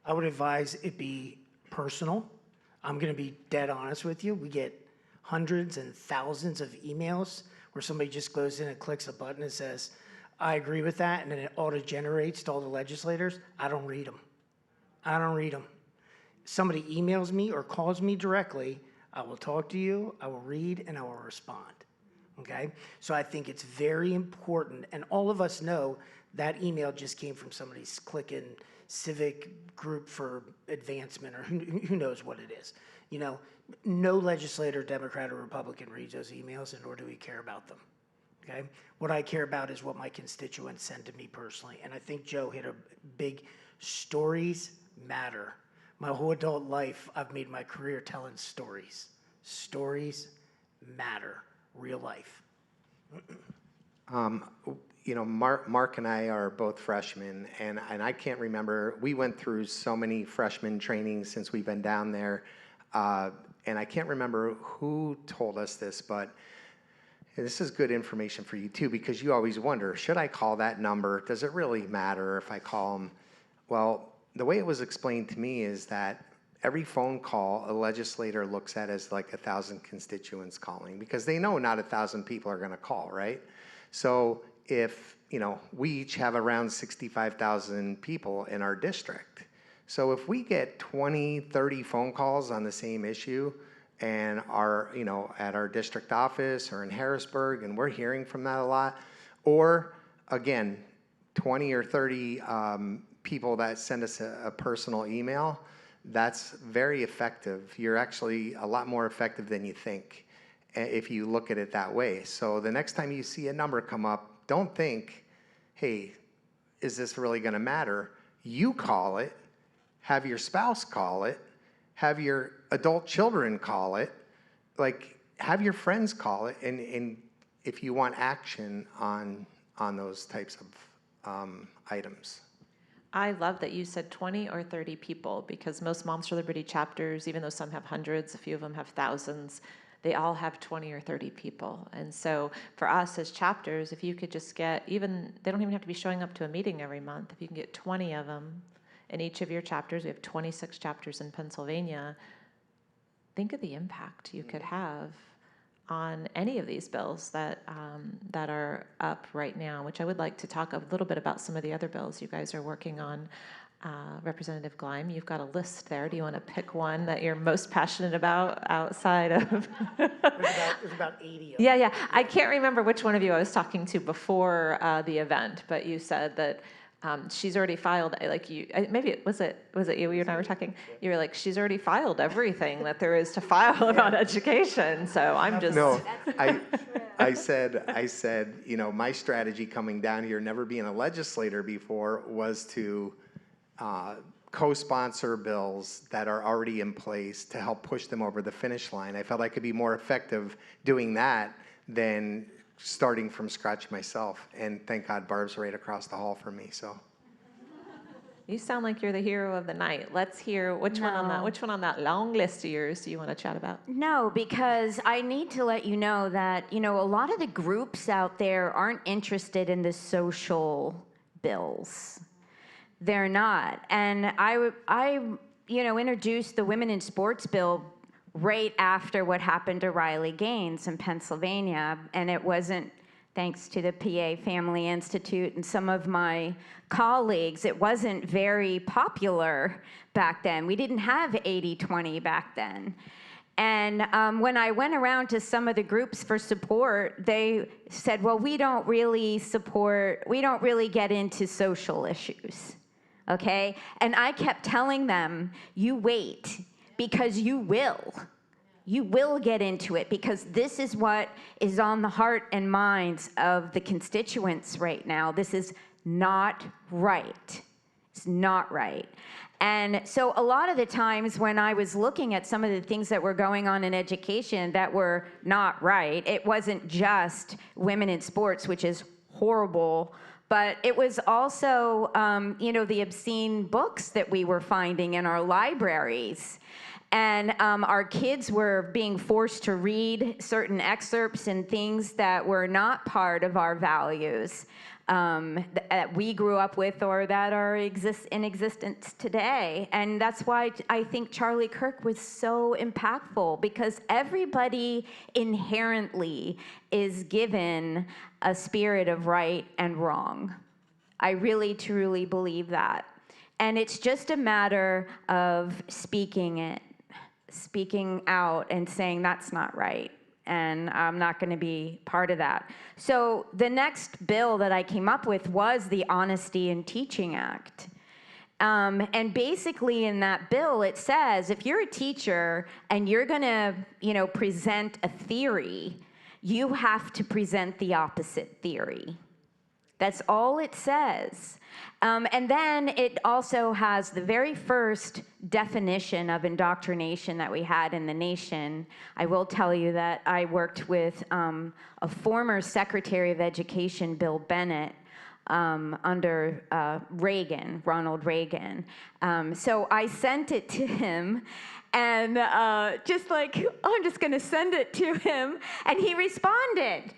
I would advise it be personal. I'm going to be dead honest with you. We get hundreds and thousands of emails where somebody just goes in and clicks a button and says, I agree with that, and then it auto-generates to all the legislators. I don't read them. Somebody emails me or calls me directly, I will talk to you, I will read, and I will respond. Okay? So I think it's very important, and all of us know that email just came from somebody clicking civic group for advancement, or who knows what it is. You know, no legislator, Democrat or Republican, reads those emails, and nor do we care about them. Okay? What I care about is what my constituents send to me personally. And I think Joe hit a big, stories matter. My whole adult life, I've made my career telling stories. Stories matter, real life. You know, Mark and I are both freshmen, and I can't remember, we went through so many freshman trainings since we've been down there, and I can't remember who told us this, but this is good information for you too, because you always wonder, should I call that number? Does it really matter if I call them? Well, the way it was explained to me is that every phone call a legislator looks at as like 1,000 constituents calling, because they know not 1,000 people are going to call, right? So if, you know, we each have around 65,000 people in our district. So if we get 20, 30 phone calls on the same issue and are, you know, at our district office or in Harrisburg, and we're hearing from that a lot, or again, 20 or 30 people that send us a personal email, that's very effective. You're actually a lot more effective than you think if you look at it that way. So the next time you see a number come up, don't think, hey, is this really going to matter? You call it, have your spouse call it, have your adult children call it, like have your friends call it, and if you want action on those types of items. I love that you said 20 or 30 people, because most Moms for Liberty chapters, even though some have hundreds, a few of them have thousands, they all have 20 or 30 people. And so for us as chapters, if you could just get, even, they don't even have to be showing up to a meeting every month, if you can get 20 of them in each of your chapters, we have 26 chapters in Pennsylvania, think of the impact you could have on any of these bills that that are up right now, which I would like to talk a little bit about some of the other bills you guys are working on. Representative Gleim, you've got a list there. Do you want to pick one that you're most passionate about outside of? There's about 80 of them. Yeah. I can't remember which one of you I was talking to before the event, but you said that she's already filed, like you, maybe was it you and I were talking? You were like, she's already filed everything that there is to file about education. So I'm just. No, I said, you know, my strategy coming down here, never being a legislator before, was to co-sponsor bills that are already in place to help push them over the finish line. I felt I could be more effective doing that than starting from scratch myself, and thank God Barb's right across the hall from me. So you sound like you're the hero of the night. Let's hear which one on that long list of yours do you want to chat about? No, because I need to let you know that, you know, a lot of the groups out there aren't interested in the social bills. They're not. And I you know, introduced the Women in Sports bill right after what happened to Riley Gaines in Pennsylvania, and it wasn't, thanks to the PA Family Institute and some of my colleagues, it wasn't very popular back then. We didn't have 80-20 back then. And when I went around to some of the groups for support, they said, well, we don't really get into social issues, okay? And I kept telling them, you wait, because you will. You will get into it, because this is what is on the heart and minds of the constituents right now. This is not right. It's not right. And so a lot of the times when I was looking at some of the things that were going on in education that were not right, it wasn't just women in sports, which is horrible, but it was also, you know, the obscene books that we were finding in our libraries. And our kids were being forced to read certain excerpts and things that were not part of our values that we grew up with or that are in existence today. And that's why I think Charlie Kirk was so impactful, because everybody inherently is given a spirit of right and wrong. I really, truly believe that. And it's just a matter of speaking out and saying that's not right, and I'm not going to be part of that. So the next bill that I came up with was the Honesty in Teaching Act. And basically in that bill, it says if you're a teacher and you're going to, present a theory, you have to present the opposite theory. That's all it says. And then it also has the very first definition of indoctrination that we had in the nation. I will tell you that I worked with a former Secretary of Education, Bill Bennett, under Ronald Reagan. So I sent it to him, and just like, I'm just going to send it to him. And he responded,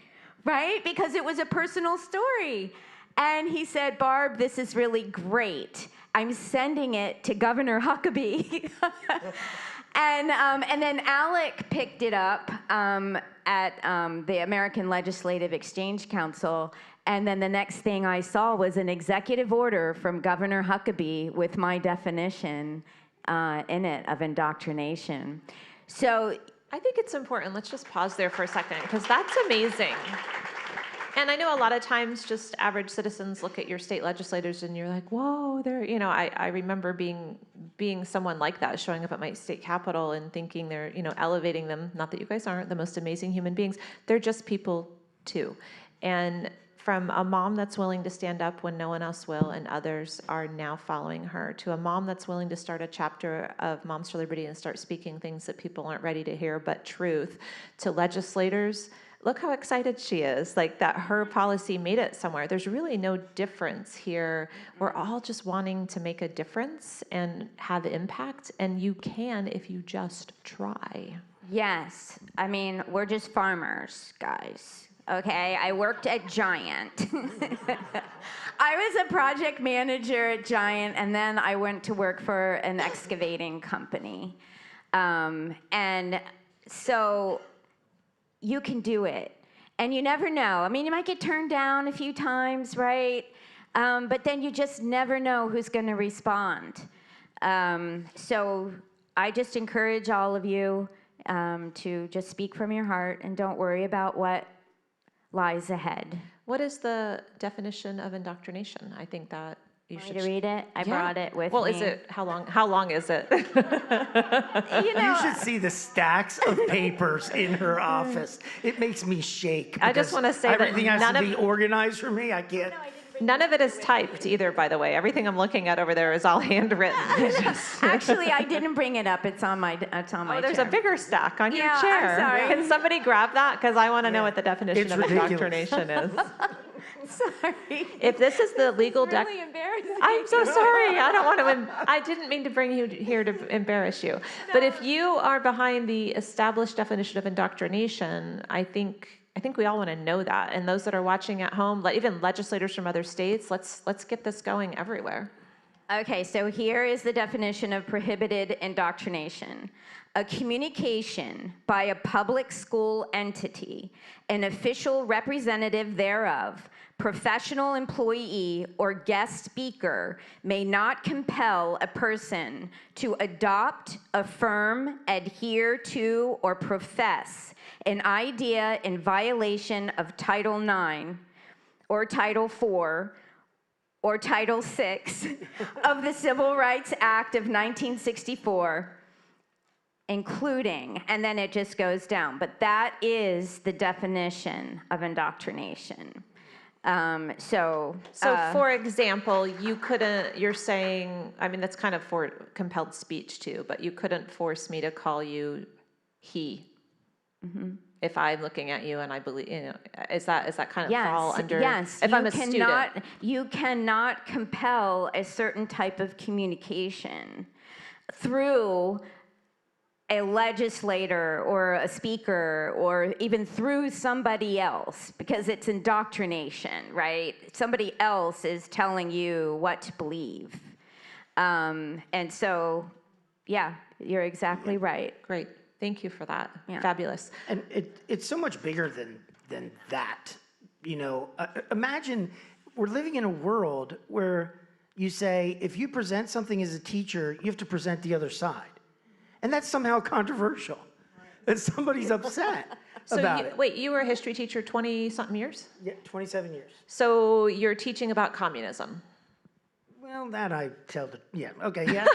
right? Because it was a personal story. And he said, Barb, this is really great. I'm sending it to Governor Huckabee. And then Alec picked it up at the American Legislative Exchange Council. And then the next thing I saw was an executive order from Governor Huckabee with my definition in it of indoctrination. So I think it's important. Let's just pause there for a second, because that's amazing. And I know a lot of times just average citizens look at your state legislators and you're like, whoa, they're, I remember being someone like that, showing up at my state capitol and thinking they're, elevating them. Not that you guys aren't the most amazing human beings. They're just people too. And from a mom that's willing to stand up when no one else will and others are now following her, to a mom that's willing to start a chapter of Moms for Liberty and start speaking things that people aren't ready to hear but truth, to legislators, look how excited she is, like that her policy made it somewhere. There's really no difference here. We're all just wanting to make a difference and have impact, and you can if you just try. yes, I mean, we're just farmers, guys. Okay, I worked at Giant. I was a project manager at Giant, and then I went to work for an excavating company. And so you can do it. And you never know. I mean, you might get turned down a few times, right? But then you just never know who's going to respond. So I just encourage all of you to just speak from your heart and don't worry about what lies ahead. What is the definition of indoctrination? I think that you Want should me to read it? I brought it with Well, me. is it, how long is it? You should see the stacks of papers in her office. It makes me shake. I just because wanna say that everything has none to of- be organized for me. I can't. None of it is typed either, by the way. Everything I'm looking at over there is all handwritten. It's just- Actually, I didn't bring it up. It's on my there's chair. a bigger stack on your Yeah, I'm chair. sorry. Can somebody grab that? Because I want to know what the definition It's of ridiculous. indoctrination is. Sorry. If this is the legal Really embarrassing. I'm so sorry. I don't want to. I didn't mean to bring you here to embarrass you. But if you are behind the established definition of indoctrination, I think we all want to know that. And those that are watching at home, even legislators from other states, let's get this going everywhere. Okay, so here is the definition of prohibited indoctrination. A communication by a public school entity, an official representative thereof, professional employee, or guest speaker may not compel a person to adopt, affirm, adhere to, or profess an idea in violation of Title IX or Title IV or Title VI of the Civil Rights Act of 1964, including, and then it just goes down, but that is the definition of indoctrination. So for example, you're saying, I mean, that's kind of for compelled speech too, but you couldn't force me to call you he. Mm-hmm. If I'm looking at you and I believe, is that kind of fall under? Yes, if I'm a student, you cannot compel a certain type of communication through a legislator or a speaker or even through somebody else, because it's indoctrination, right? Somebody else is telling you what to believe. And so, yeah, you're exactly right. great. Thank you for that. Yeah. Fabulous. And it's so much bigger than that. Imagine we're living in a world where you say, if you present something as a teacher, you have to present the other side. And that's somehow controversial. That somebody's upset about it. Wait, you were a history teacher 20-something years? Yeah, 27 years. So you're teaching about communism. Well, that I tell the, yeah, okay, yeah.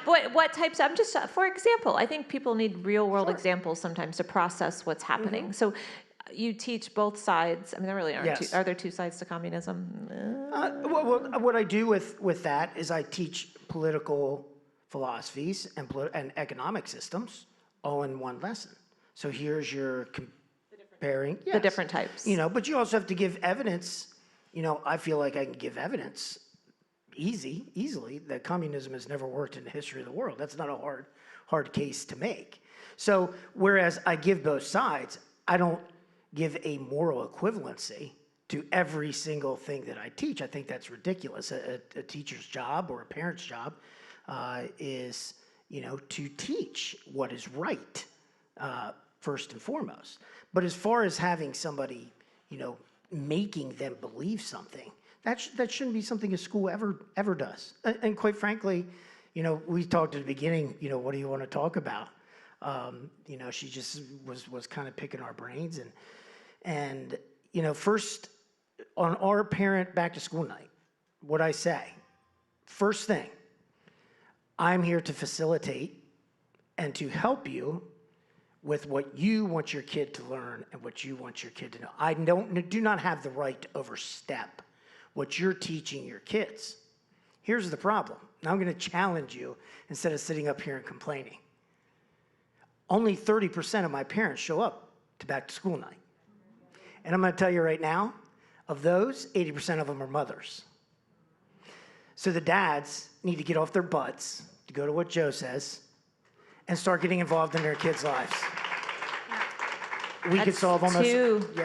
What types? I'm just, for example, I think people need real world examples sometimes to process what's happening. So you teach both sides. I mean, there really aren't Yes. are there two sides to communism? What I do with that is I teach political philosophies and economic systems all in one lesson. So here's your comparing. The different types. You know, but you also have to give evidence. You know, I feel like I can give evidence easily that communism has never worked in the history of the world. That's not a hard case to make. So whereas I give both sides, I don't give a moral equivalency to every single thing that I teach. I think that's ridiculous. A teacher's job or a parent's job is, you know, to teach what is right, first and foremost. But as far as having somebody, you know, making them believe something, that shouldn't be something a school ever does. And quite frankly, you know, we talked at the beginning, you know, what do you want to talk about? You know, she just was kind of picking our brains. And you know, first, on our parent back to school night, what I say, first thing, I'm here to facilitate and to help you with what you want your kid to learn and what you want your kid to know. I do not have the right to overstep what you're teaching your kids. Here's the problem. Now I'm going to challenge you instead of sitting up here and complaining. Only 30% of my parents show up to back to school night. And I'm going to tell you right now, of those, 80% of them are mothers. So the dads need to get off their butts, to go to what Joe says, and start getting involved in their kids' lives. We could solve almost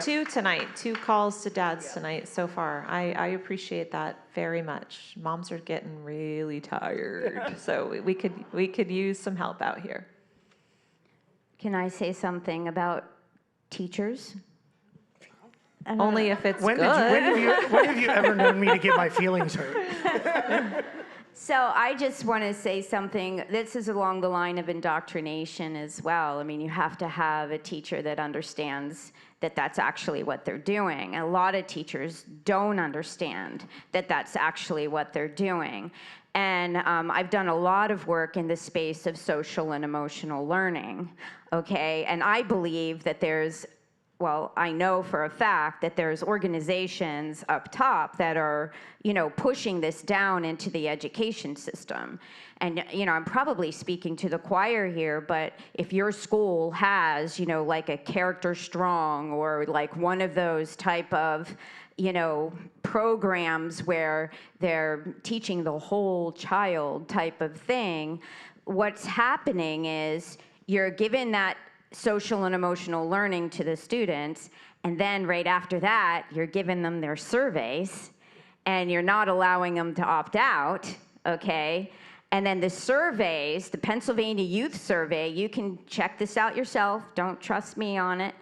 two tonight, 2 calls to dads tonight so far. I appreciate that very much. Moms are getting really tired, so we could use some help out here. Can I say something about teachers? Only if it's when good. When have you ever known me to get my feelings hurt? So I just want to say something. This is along the line of indoctrination as well. I mean, you have to have a teacher that understands that that's actually what they're doing. A lot of teachers don't understand that that's actually what they're doing. And I've done a lot of work in the space of social and emotional learning, okay? And I believe that well, I know for a fact that there's organizations up top that are, you know, pushing this down into the education system. And, you know, I'm probably speaking to the choir here, but if your school has, you know, like a Character Strong or like one of those type of, you know, programs where they're teaching the whole child type of thing, what's happening is you're given that social and emotional learning to the students, and then right after that, you're giving them their surveys, and you're not allowing them to opt out, okay? And then the surveys, the Pennsylvania Youth Survey, you can check this out yourself, don't trust me on it,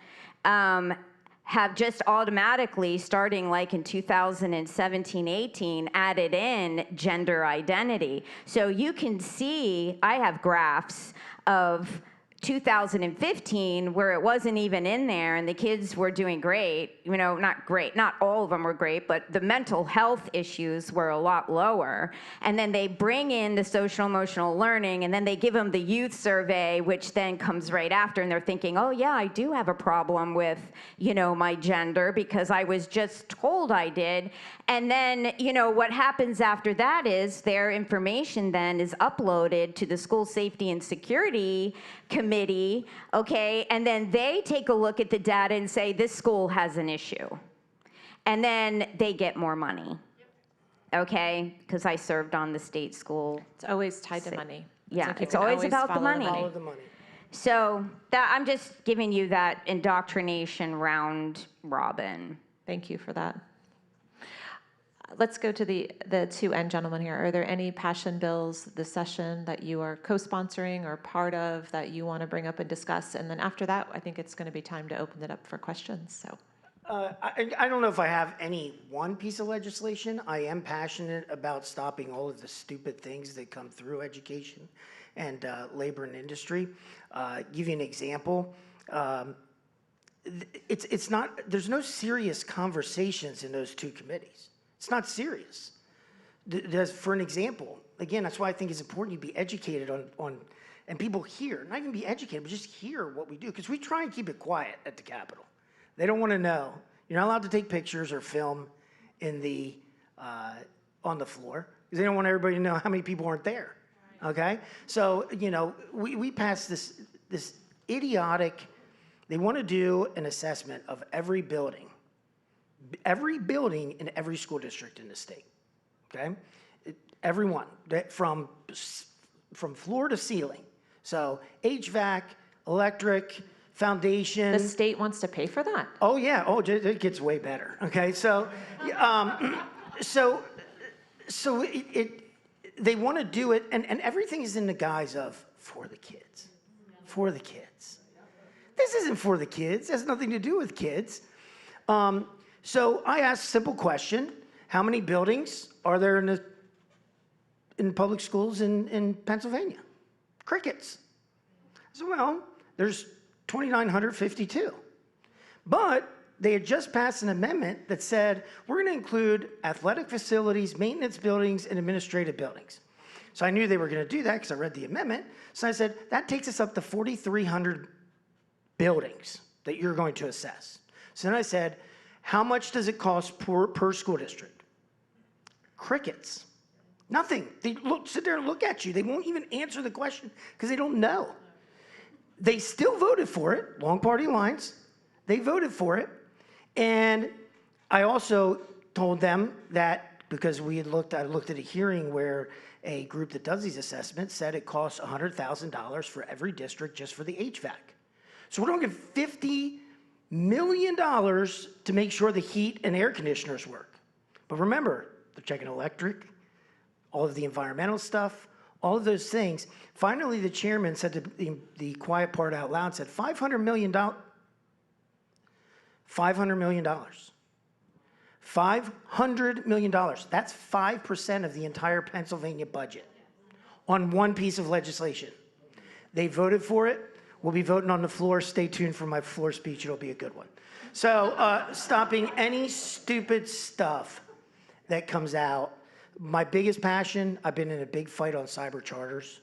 have just automatically, starting like in 2017-18, added in gender identity. So you can see, I have graphs of 2015 where it wasn't even in there and the kids were doing great, you know, not great, not all of them were great, but the mental health issues were a lot lower. And then they bring in the social emotional learning and then they give them the youth survey, which then comes right after, and they're thinking, oh yeah, I do have a problem with, you know, my gender because I was just told I did. And then, you know, what happens after that is their information then is uploaded to the School Safety and Security Committee, okay, and then they take a look at the data and say, this school has an issue. And then they get more money, okay, because I served on the state school. It's always tied to money. Yeah, like you it's can always about the follow money. Follow the money. So that I'm just giving you that indoctrination round robin. Thank you for that. Let's go to the 2 end gentlemen here. Are there any passion bills this session that you are co-sponsoring or part of that you want to bring up and discuss? And then after that, I think it's going to be time to open it up for questions. So, I don't know if I have any one piece of legislation. I am passionate about stopping all of the stupid things that come through education and labor and industry. Give you an example. It's not. There's no serious conversations in those 2 committees. It's not serious. For an example, again, that's why I think it's important you be educated on and people hear, not even be educated, but just hear what we do, because we try and keep it quiet at the Capitol. They don't want to know. You're not allowed to take pictures or film in the on the floor, because they don't want everybody to know how many people aren't there. Okay, so we passed this idiotic. They want to do an assessment of every building in every school district in the state. Okay, everyone from floor to ceiling. So HVAC, electric, foundation. The state wants to pay for that? Oh yeah. Oh, it gets way better. Okay, so they want to do it, and everything is in the guise of for the kids, for the kids. This isn't for the kids. It has nothing to do with kids. So I asked a simple question: how many buildings are there in public schools in Pennsylvania? Crickets. So, well, there's 2,952. But they had just passed an amendment that said, we're going to include athletic facilities, maintenance buildings, and administrative buildings. So I knew they were going to do that because I read the amendment. So I said, that takes us up to 4,300 buildings that you're going to assess. So then I said, how much does it cost per school district? Crickets. Nothing. They sit there and look at you. They won't even answer the question because they don't know. They still voted for it, long party lines. They voted for it. And I also told them that because I looked at a hearing where a group that does these assessments said it costs $100,000 for every district just for the HVAC. So we're going to give $50 million to make sure the heat and air conditioners work. But remember, they're checking electric, all of the environmental stuff, all of those things. Finally, the chairman said the quiet part out loud, said $500 million. $500 million. $500 million. That's 5% of the entire Pennsylvania budget on one piece of legislation. They voted for it. We'll be voting on the floor. Stay tuned for my floor speech. It'll be a good one. So stopping any stupid stuff that comes out. My biggest passion, I've been in a big fight on cyber charters.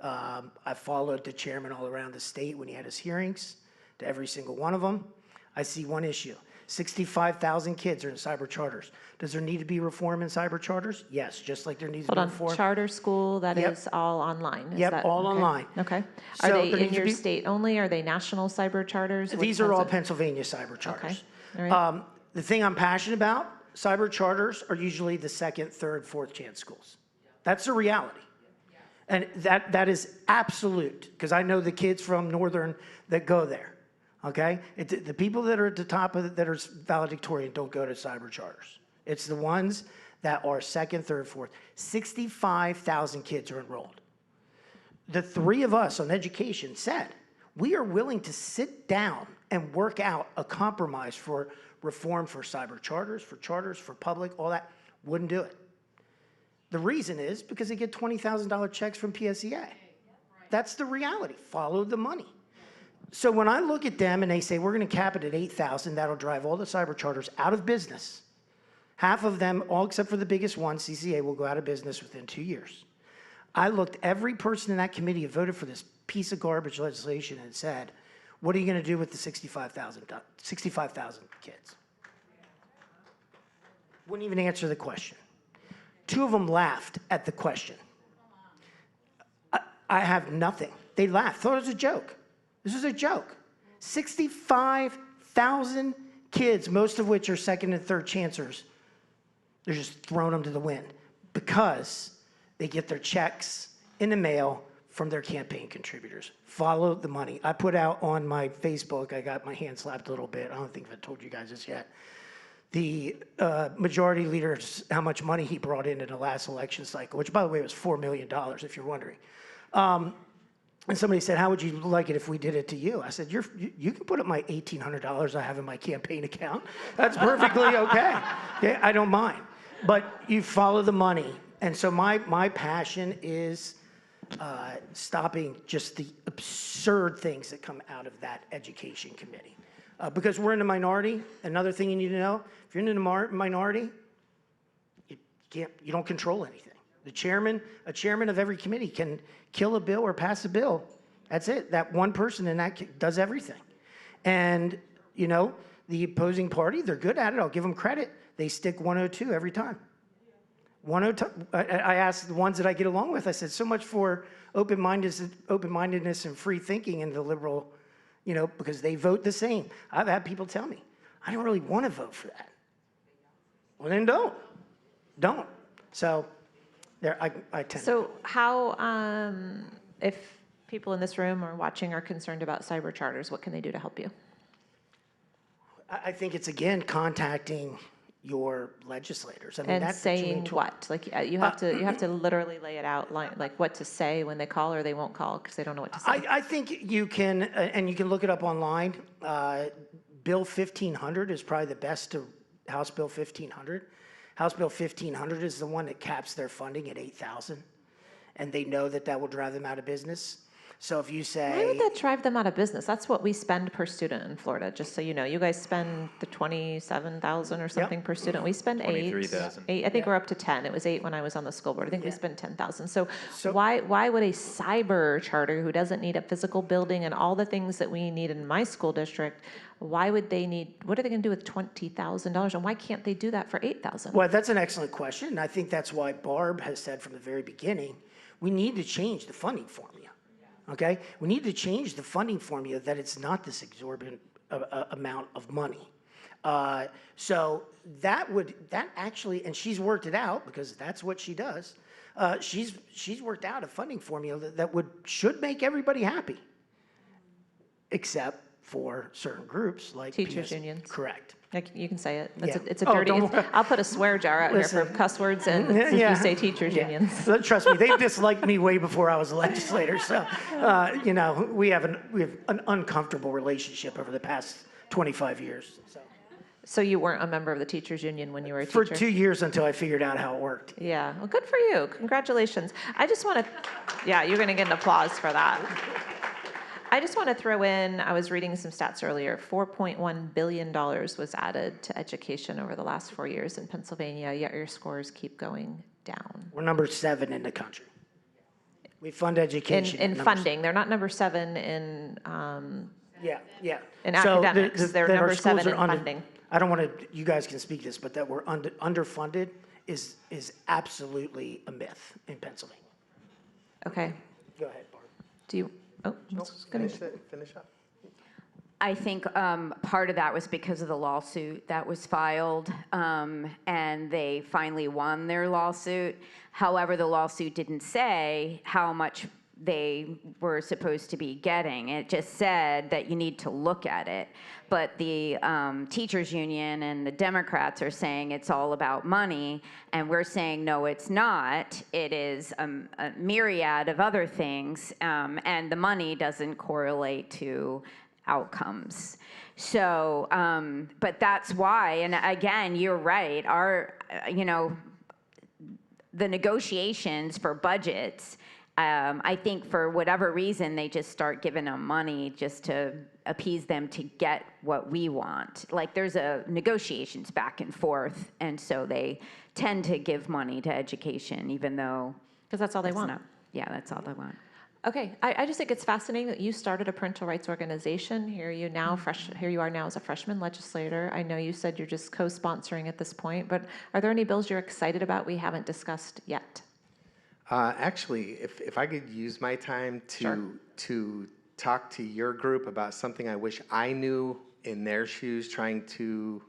I followed the chairman all around the state when he had his hearings, to every single one of them. I see one issue. 65,000 kids are in cyber charters. Does there need to be reform in cyber charters? Yes, just like there needs to be reform. Charter school, that Yep. is all online? Is Yep, that, all okay. online. Okay. So Are they there in needs to your be- state only? Are they national cyber charters? Which These are ones all Pennsylvania cyber charters. Okay, all right. The thing I'm passionate about, cyber charters are usually the second, third, fourth chance schools. That's the reality. And that is absolute, because I know the kids from Northern that go there. Okay? The people that are at the top of that are valedictorian don't go to cyber charters. It's the ones that are second, third, fourth. 65,000 kids are enrolled. The three of us on education said, we are willing to sit down and work out a compromise for reform for cyber charters, for public, all that. Wouldn't do it. The reason is because they get $20,000 checks from PSEA. That's the reality. Follow the money. So when I look at them and they say, we're going to cap it at 8,000, that'll drive all the cyber charters out of business. Half of them, all except for the biggest one, CCA, will go out of business within 2 years. I looked, every person in that committee who voted for this piece of garbage legislation and said, what are you going to do with the 65,000 kids? Wouldn't even answer the question. Two of them laughed at the question. I have nothing. They laughed, thought it was a joke. This is a joke. 65,000 kids, most of which are second and third chancers, they're just throwing them to the wind because they get their checks in the mail from their campaign contributors. Follow the money. I put out on my Facebook, I got my hand slapped a little bit. I don't think I've told you guys this yet. The majority leader, how much money he brought in the last election cycle, which, by the way, was $4 million, if you're wondering. And somebody said, how would you like it if we did it to you? I said, you can put up my $1,800 I have in my campaign account. That's perfectly okay. Yeah, I don't mind. But you follow the money. And so my passion is stopping just the absurd things that come out of that education committee. Because we're in the minority, another thing you need to know, if you're in the minority, you you don't control anything. A chairman of every committee can kill a bill or pass a bill. That's it. That one person in that does everything. And, you know, the opposing party, they're good at it. I'll give them credit. They stick 102 every time. 102. I asked the ones that I get along with, I said, so much for open-mindedness and free thinking in the liberal, you know, because they vote the same. I've had people tell me, I don't really want to vote for that. Well, then don't. So there, I tend So how, if people in this room or watching are concerned about cyber charters, what can they do to help you? I think it's, again, contacting your legislators. I mean, And that's what you saying need to- what? Like you have to literally lay it out, like what to say when they call or they won't call because they don't know what to say. I think you can, and you can look it up online. Bill 1500 is probably the best to House Bill 1500. House Bill 1500 is the one that caps their funding at 8,000, and they know that that will drive them out of business. So if you say, Why would that drive them out of business? That's what we spend per student in Florida, just so you know. You guys spend the 27,000 or something per student. We spend 23,000. Eight. I think we're up to 10. It was 8 when I was on the school board. I think we Yeah. spend 10,000. So So- why would a cyber charter who doesn't need a physical building and all the things that we need in my school district, why would they need, what are they going to do with $20,000? And why can't they do that for 8,000? well, that's an excellent question. And I think that's why Barb has said from the very beginning, we need to change the funding formula. Okay? We need to change the funding formula that it's not this exorbitant amount of money. So that actually, and she's worked it out because that's what she does. She's worked out a funding formula that should make everybody happy, except for certain groups like Teachers' PS unions. Correct. Like, you can say it. Yeah. It's a Oh, dirty. don't- I'll put a swear jar out here for Listen. cuss words and if Yeah. you say teachers Yeah. unions. Trust me, they disliked me way before I was a legislator. So, you know, we have an uncomfortable relationship over the past 25 years. So. So you weren't a member of the teachers union when you were a For teacher? 2 years until I figured out how it worked. Yeah, well, good for you. Congratulations. I just want to, yeah, you're going to get an applause for that. I just want to throw in, I was reading some stats earlier, $4.1 billion was added to education over the last 4 years in Pennsylvania, yet your scores keep going down. We're number 7 in the country. We fund education. In at number funding, they're not number 7 in Yeah. in So academics, they're that our number schools 7 are in funding. I don't want to, you guys can speak this, but that we're underfunded is absolutely a myth in Pennsylvania. Okay. Go ahead, Barb. Do you, Finish up. I think part of that was because of the lawsuit that was filed, and they finally won their lawsuit. However, the lawsuit didn't say how much they were supposed to be getting. It just said that you need to look at it. But the teachers union and the Democrats are saying it's all about money, and we're saying no, it's not. It is a myriad of other things, and the money doesn't correlate to outcomes. So, but that's why, and again, you're right, the negotiations for budgets, I think for whatever reason, they just start giving them money just to appease them to get what we want. Like there's negotiations back and forth, and so they tend to give money to education, even though because that's all they it's want. not. Yeah, that's all they want. Okay, I just think it's fascinating that you started a parental rights organization. Here you are now as a freshman legislator. I know you said you're just co-sponsoring at this point, but are there any bills you're excited about we haven't discussed yet? Actually, if I could use my time to talk to your group about something I wish I knew in their shoes, trying to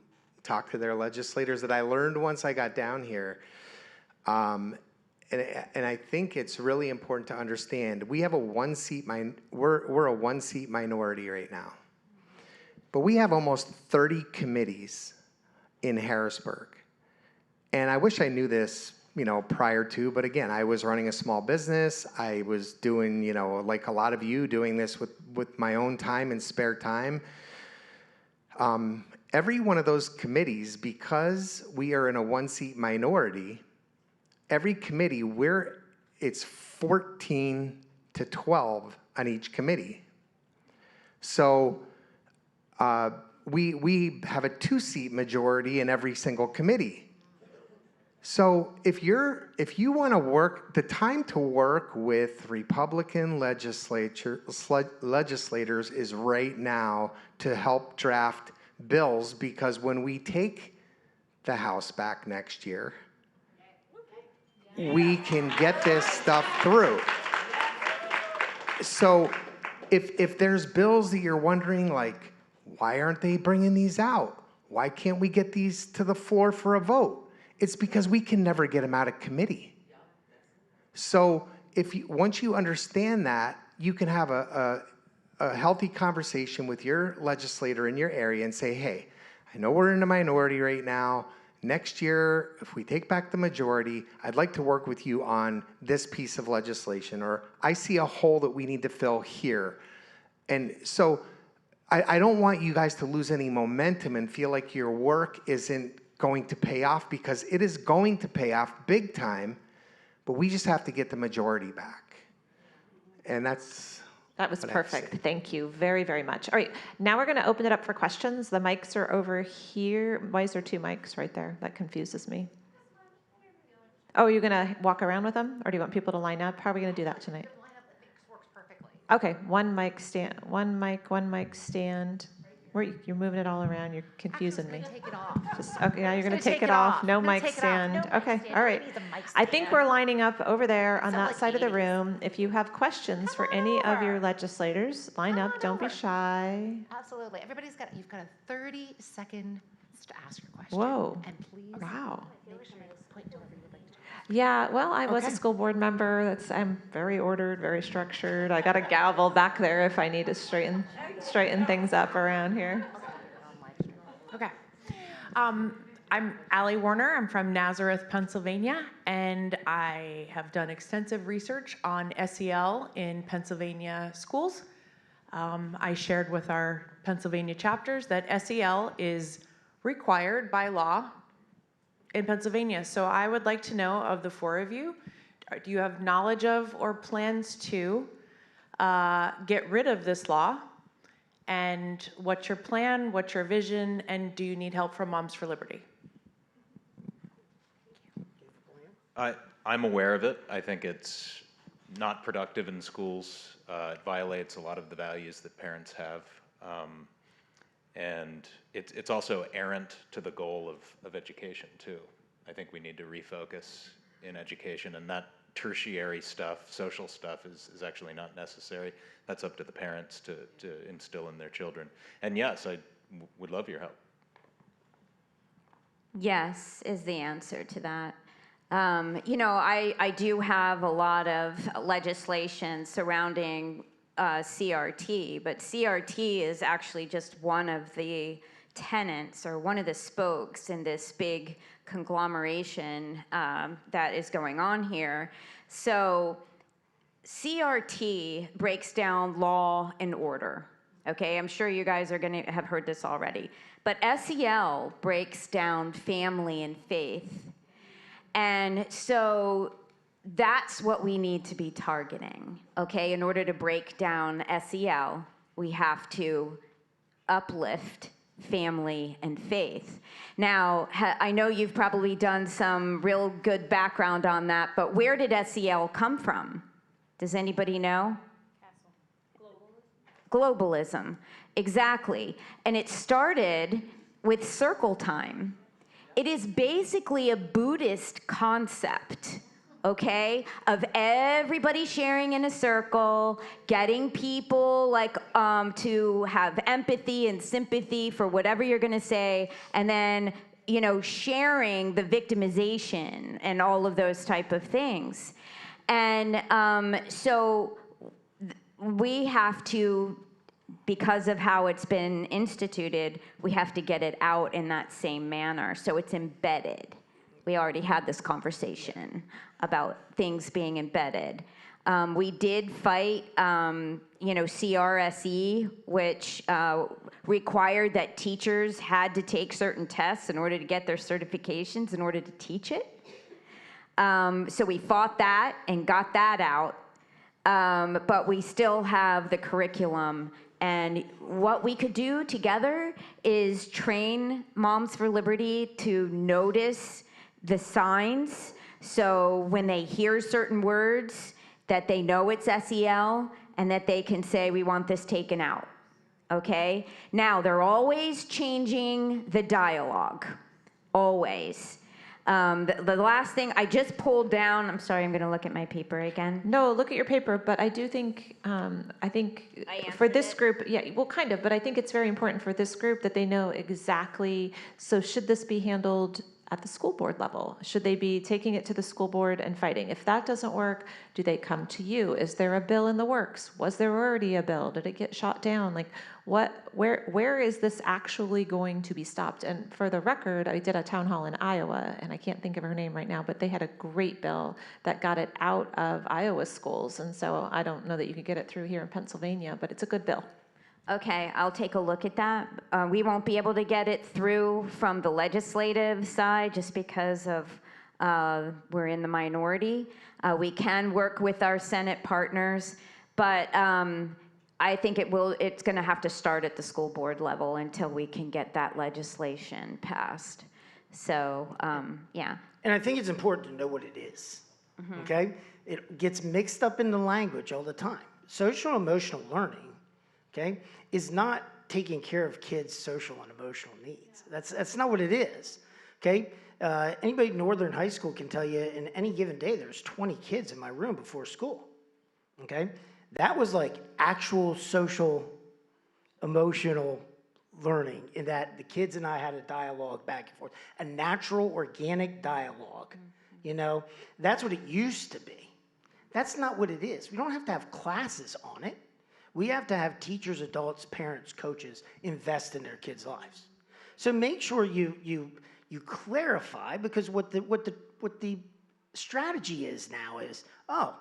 talk to their legislators that I learned once I got down here. And I think it's really important to understand we have a we're a one-seat minority right now, but we have almost 30 committees in Harrisburg, and I wish I knew this, prior to, but again, I was running a small business. I was doing, like a lot of you, doing this with my own time and spare time. Every one of those committees, because we are in a one-seat minority, every committee, it's 14 to 12 on each committee. So we have a 2-seat majority in every single committee. So if you want to work, the time to work with Republican legislators is right now to help draft bills, because when we take the House back next year, we can get this stuff through. So if there's bills that you're wondering, like, why aren't they bringing these out? Why can't we get these to the floor for a vote? It's because we can never get them out of committee. So once you understand that, you can have a healthy conversation with your legislator in your area and say, hey, I know we're in a minority right now. Next year, if we take back the majority, I'd like to work with you on this piece of legislation, or I see a hole that we need to fill here. And so I don't want you guys to lose any momentum and feel like your work isn't going to pay off, because it is going to pay off big time, but we just have to get the majority back. And that was perfect. Thank you very, very much. All right, now we're going to open it up for questions. The mics are over here. Why is there 2 mics right there? That confuses me. Oh, you're going to walk around with them, or do you want people to line up? How are we going to do that tonight? Okay, one mic stand. You're moving it all around. You're confusing me. Take it off. Okay, now you're going to take it off. No mic stand. Okay, all right. I think we're lining up over there on that side of the room. If you have questions for any of your legislators, line up. Don't be shy. Absolutely. You've got a 30 seconds to ask your question. Whoa. And please. Wow. Make sure to point to wherever you'd like to. Yeah, well, I was a school board member. I'm very ordered, very structured. I got a gavel back there if I need to straighten things up around here. Okay. I'm Allie Warner. I'm from Nazareth, Pennsylvania, and I have done extensive research on SEL in Pennsylvania schools. I shared with our Pennsylvania chapters that SEL is required by law in Pennsylvania. So I would like to know, of the 4 of you, do you have knowledge of or plans to get rid of this law? And what's your plan, what's your vision, and do you need help from Moms for Liberty? I'm aware of it. I think it's not productive in schools. It violates a lot of the values that parents have. And it's also errant to the goal of education, too. I think we need to refocus in education, and that tertiary stuff, social stuff, is actually not necessary. That's up to the parents to instill in their children. And yes, I would love your help. Yes is the answer to that. I do have a lot of legislation surrounding CRT, but CRT is actually just one of the tenants or one of the spokes in this big conglomeration that is going on here. So CRT breaks down law and order. Okay, I'm sure you guys are going to have heard this already. But SEL breaks down family and faith. And so that's what we need to be targeting, okay? In order to break down SEL, we have to uplift family and faith. Now, I know you've probably done some real good background on that, but where did SEL come from? Does anybody know? Globalism, exactly. And it started with circle time. It is basically a Buddhist concept, okay, of everybody sharing in a circle, getting people to have empathy and sympathy for whatever you're going to say, and then, sharing the victimization and all of those type of things. And so we have to, because of how it's been instituted, we have to get it out in that same manner. So it's embedded. We already had this conversation about things being embedded. We did fight, CRSE, which required that teachers had to take certain tests in order to get their certifications in order to teach it. So we fought that and got that out. But we still have the curriculum. And what we could do together is train Moms for Liberty to notice the signs, so when they hear certain words, that they know it's SEL and that they can say, we want this taken out, okay? Now, they're always changing the dialogue, always. The last thing, I just pulled down, I'm sorry, I'm gonna look at my paper again. No, look at your paper, but I do think, I think I for answered this it? group, yeah, well, kind of, but I think it's very important for this group that they know exactly, so should this be handled at the school board level? Should they be taking it to the school board and fighting? If that doesn't work, do they come to you? Is there a bill in the works? Was there already a bill? Did it get shot down? Like, where is this actually going to be stopped? And for the record, I did a town hall in Iowa, and I can't think of her name right now, but they had a great bill that got it out of Iowa schools. And so I don't know that you could get it through here in Pennsylvania, but it's a good bill. Okay, I'll take a look at that. We won't be able to get it through from the legislative side just because of we're in the minority. We can work with our Senate partners, but I think it's going to have to start at the school board level until we can get that legislation passed. So, yeah. And I think it's important to know what it is, okay? It gets mixed up in the language all the time. Social emotional learning, okay, is not taking care of kids' social and emotional needs. That's not what it is, okay? Anybody in Northern High School can tell you in any given day there's 20 kids in my room before school, okay? That was like actual social, emotional learning in that the kids and I had a dialogue back and forth, a natural, organic dialogue, you know? That's what it used to be. That's not what it is. We don't have to have classes on it. We have to have teachers, adults, parents, coaches invest in their kids' lives. So make sure you clarify, because what the strategy is now is, oh,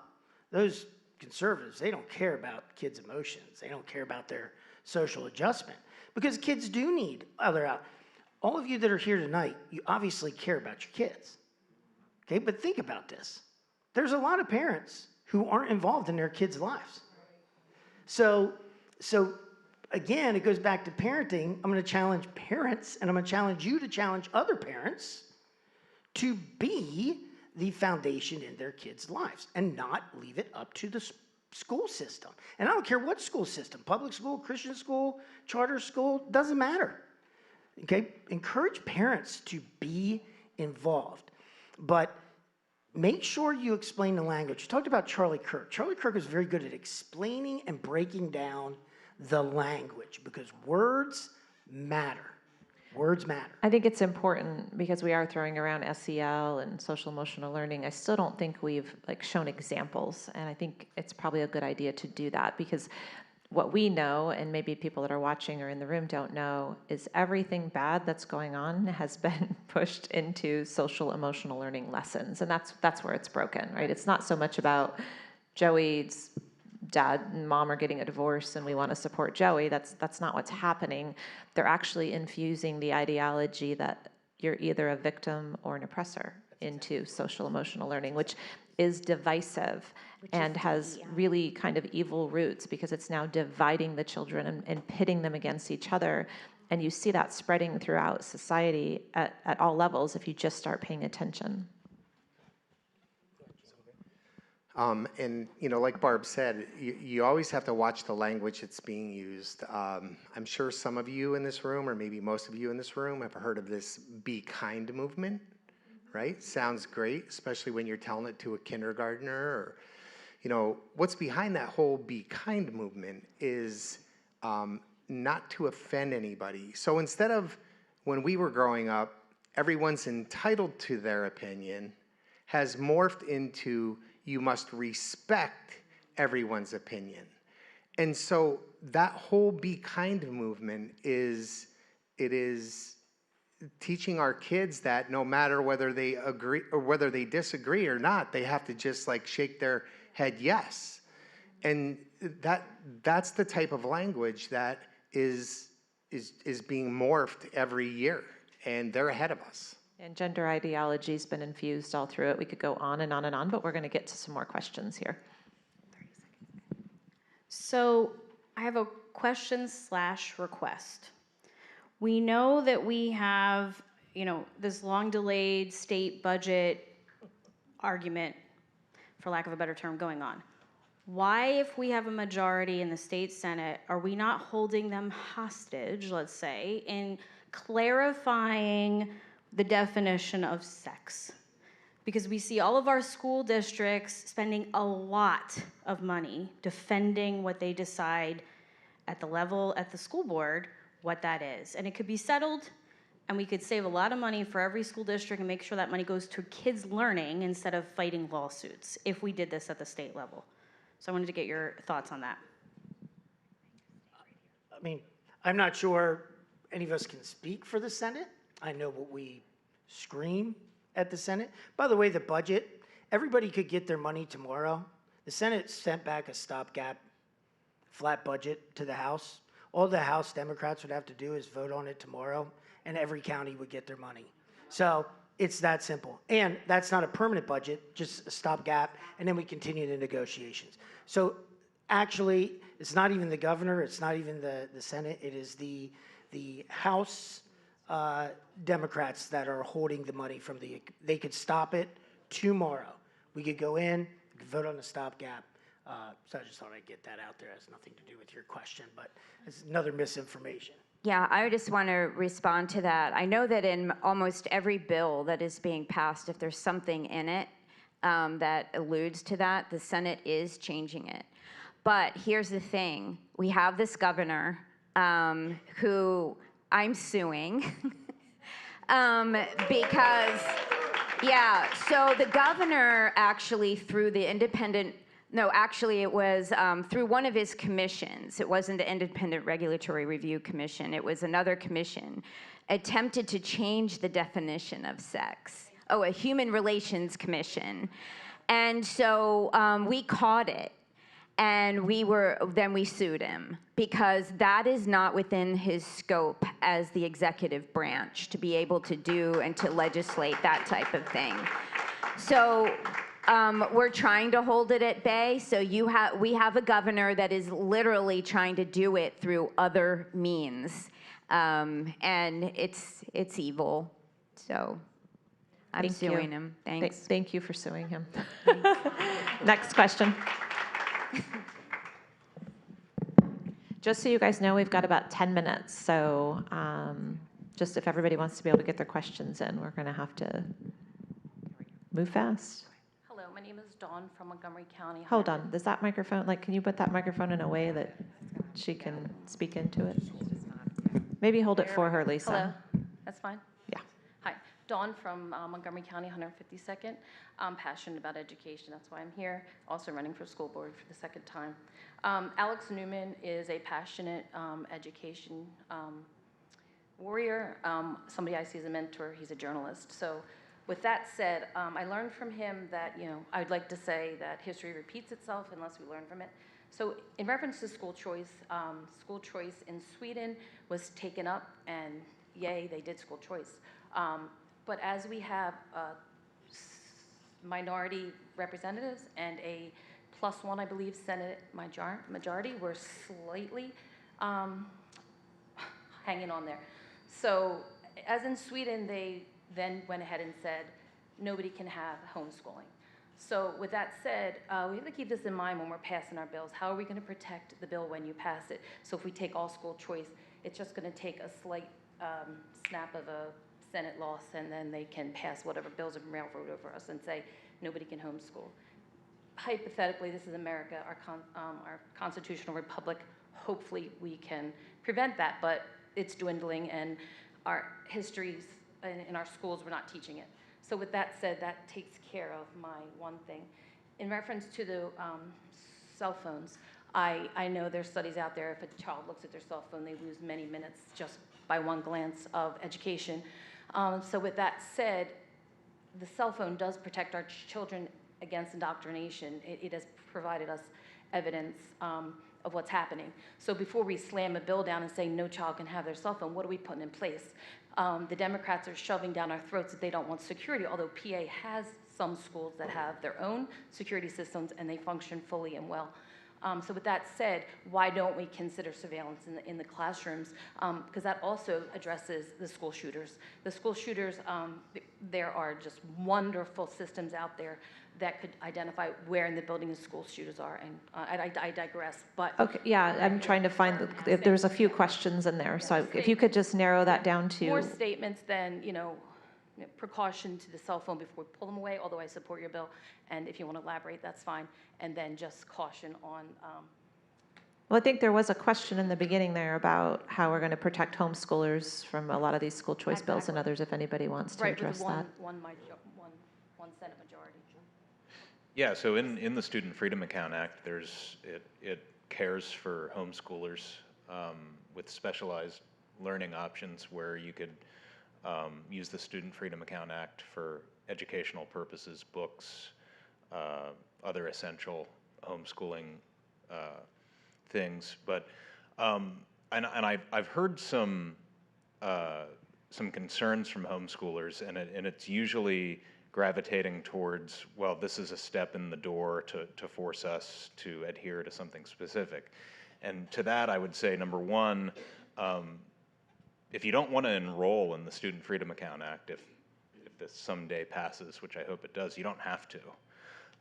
those conservatives, they don't care about kids' emotions. They don't care about their social adjustment, because kids do need all of you that are here tonight, you obviously care about your kids. Okay, but think about this. There's a lot of parents who aren't involved in their kids' lives. So again, it goes back to parenting. I'm going to challenge parents, and I'm going to challenge you to challenge other parents to be the foundation in their kids' lives and not leave it up to the school system. And I don't care what school system, public school, Christian school, charter school, doesn't matter. Okay? Encourage parents to be involved. But make sure you explain the language. You talked about Charlie Kirk. Charlie Kirk was very good at explaining and breaking down the language, because words matter. Words matter. I think it's important because we are throwing around SEL and social emotional learning. I still don't think we've shown examples, and I think it's probably a good idea to do that, because what we know, and maybe people that are watching or in the room don't know, is everything bad that's going on has been pushed into social emotional learning lessons, and that's where it's broken, right? It's not so much about Joey's dad and mom are getting a divorce and we want to support Joey. That's not what's happening. They're actually infusing the ideology that you're either a victim or an oppressor into social emotional learning, which is divisive and has really kind of evil roots, because it's now dividing the children and pitting them against each other. And you see that spreading throughout society at all levels if you just start paying attention. And, like Barb said, you always have to watch the language that's being used. I'm sure some of you in this room, or maybe most of you in this room, have heard of this Be Kind movement, right? Sounds great, especially when you're telling it to a kindergartner. Or, what's behind that whole Be Kind movement is not to offend anybody. So instead of, when we were growing up, everyone's entitled to their opinion, has morphed into you must respect everyone's opinion. And so that whole Be Kind movement is teaching our kids that no matter whether they agree or whether they disagree or not, they have to just shake their head yes. And that's the type of language that is being morphed every year, and they're ahead of us. And gender ideology's been infused all through it. We could go on and on and on, but we're going to get to some more questions here. So I have a question/request. We know that we have, this long delayed state budget argument, for lack of a better term, going on. Why, if we have a majority in the state Senate, are we not holding them hostage, let's say, in clarifying the definition of sex? Because we see all of our school districts spending a lot of money defending what they decide at the school board, what that is. And it could be settled, and we could save a lot of money for every school district and make sure that money goes to kids learning instead of fighting lawsuits if we did this at the state level. So I wanted to get your thoughts on that. I mean, I'm not sure any of us can speak for the Senate. I know what we scream at the Senate. By the way, the budget, everybody could get their money tomorrow. The Senate sent back a stopgap flat budget to the House. All the House Democrats would have to do is vote on it tomorrow, and every county would get their money. So it's that simple. And that's not a permanent budget, just a stopgap, and then we continue the negotiations. So actually, it's not even the governor, it's not even the Senate, it is the House Democrats that are holding the money from they could stop it tomorrow. We could go in, we could vote on the stopgap. So I just thought I'd get that out there. It has nothing to do with your question, but it's another misinformation. Yeah, I just want to respond to that. I know that in almost every bill that is being passed, if there's something in it that alludes to that, the Senate is changing it. But here's the thing. We have this governor who I'm suing because, yeah, so the governor actually through the it was through one of his commissions. It wasn't the Independent Regulatory Review Commission. It was another commission, attempted to change the definition of sex. Oh, a Human Relations Commission. And so we caught it. And then we sued him because that is not within his scope as the executive branch to be able to do and to legislate that type of thing. So we're trying to hold it at bay. So we have a governor that is literally trying to do it through other means, and it's evil. So I'm suing him. Thanks. Thank you for suing him. Next question. Just so you guys know, we've got about 10 minutes. So just if everybody wants to be able to get their questions in, we're going to have to move fast. Hello, my name is Dawn from Montgomery County. Hold on. Does that microphone, can you put that microphone in a way that she can speak into it? Maybe hold it for her, Lisa. Hello, that's fine? Yeah. Hi, Dawn from Montgomery County, 152nd. I'm passionate about education, that's why I'm here. Also running for school board for the second time. Alex Newman is a passionate education warrior, somebody I see as a mentor. He's a journalist. So with that said, I learned from him that, I'd like to say that history repeats itself unless we learn from it. So in reference to school choice in Sweden was taken up, and yay, they did school choice. But as we have minority representatives and a +1, I believe, Senate majority, we're slightly hanging on there. So as in Sweden, they then went ahead and said, nobody can have homeschooling. So with that said, we have to keep this in mind when we're passing our bills. How are we going to protect the bill when you pass it? So if we take all school choice, it's just going to take a slight snap of a Senate loss, and then they can pass whatever bills are railroad over us and say, nobody can homeschool. Hypothetically, this is America, our constitutional republic. Hopefully we can prevent that, but it's dwindling, and our histories in our schools, we're not teaching it. So with that said, that takes care of my one thing. In reference to the cell phones, I know there's studies out there, if a child looks at their cell phone, they lose many minutes just by one glance of education. So with that said, the cell phone does protect our children against indoctrination. It has provided us evidence of what's happening. So before we slam a bill down and say no child can have their cell phone, what are we putting in place? The Democrats are shoving down our throats that they don't want security, although PA has some schools that have their own security systems and they function fully and well. So with that said, why don't we consider surveillance in the classrooms? Because that also addresses the school shooters. The school shooters, there are just wonderful systems out there that could identify where in the building the school shooters are. And I digress, but. Okay, yeah, I'm trying to find, there's a few questions in there, so if you could just narrow that down to. More statements than, precaution to the cell phone before we pull them away, although I support your bill. And if you want to elaborate, that's fine. And then just caution on. Well, I think there was a question in the beginning there about how we're going to protect homeschoolers from a lot of these school choice bills and others, if anybody wants to address that. One Senate majority. Yeah, so in the Student Freedom Account Act, it cares for homeschoolers with specialized learning options where you could use the Student Freedom Account Act for educational purposes, books, other essential homeschooling things. But and I've heard some concerns from homeschoolers, and it's usually gravitating towards, well, this is a step in the door to force us to adhere to something specific. And to that, I would say, number one, if you don't want to enroll in the Student Freedom Account Act, if this someday passes, which I hope it does, you don't have to.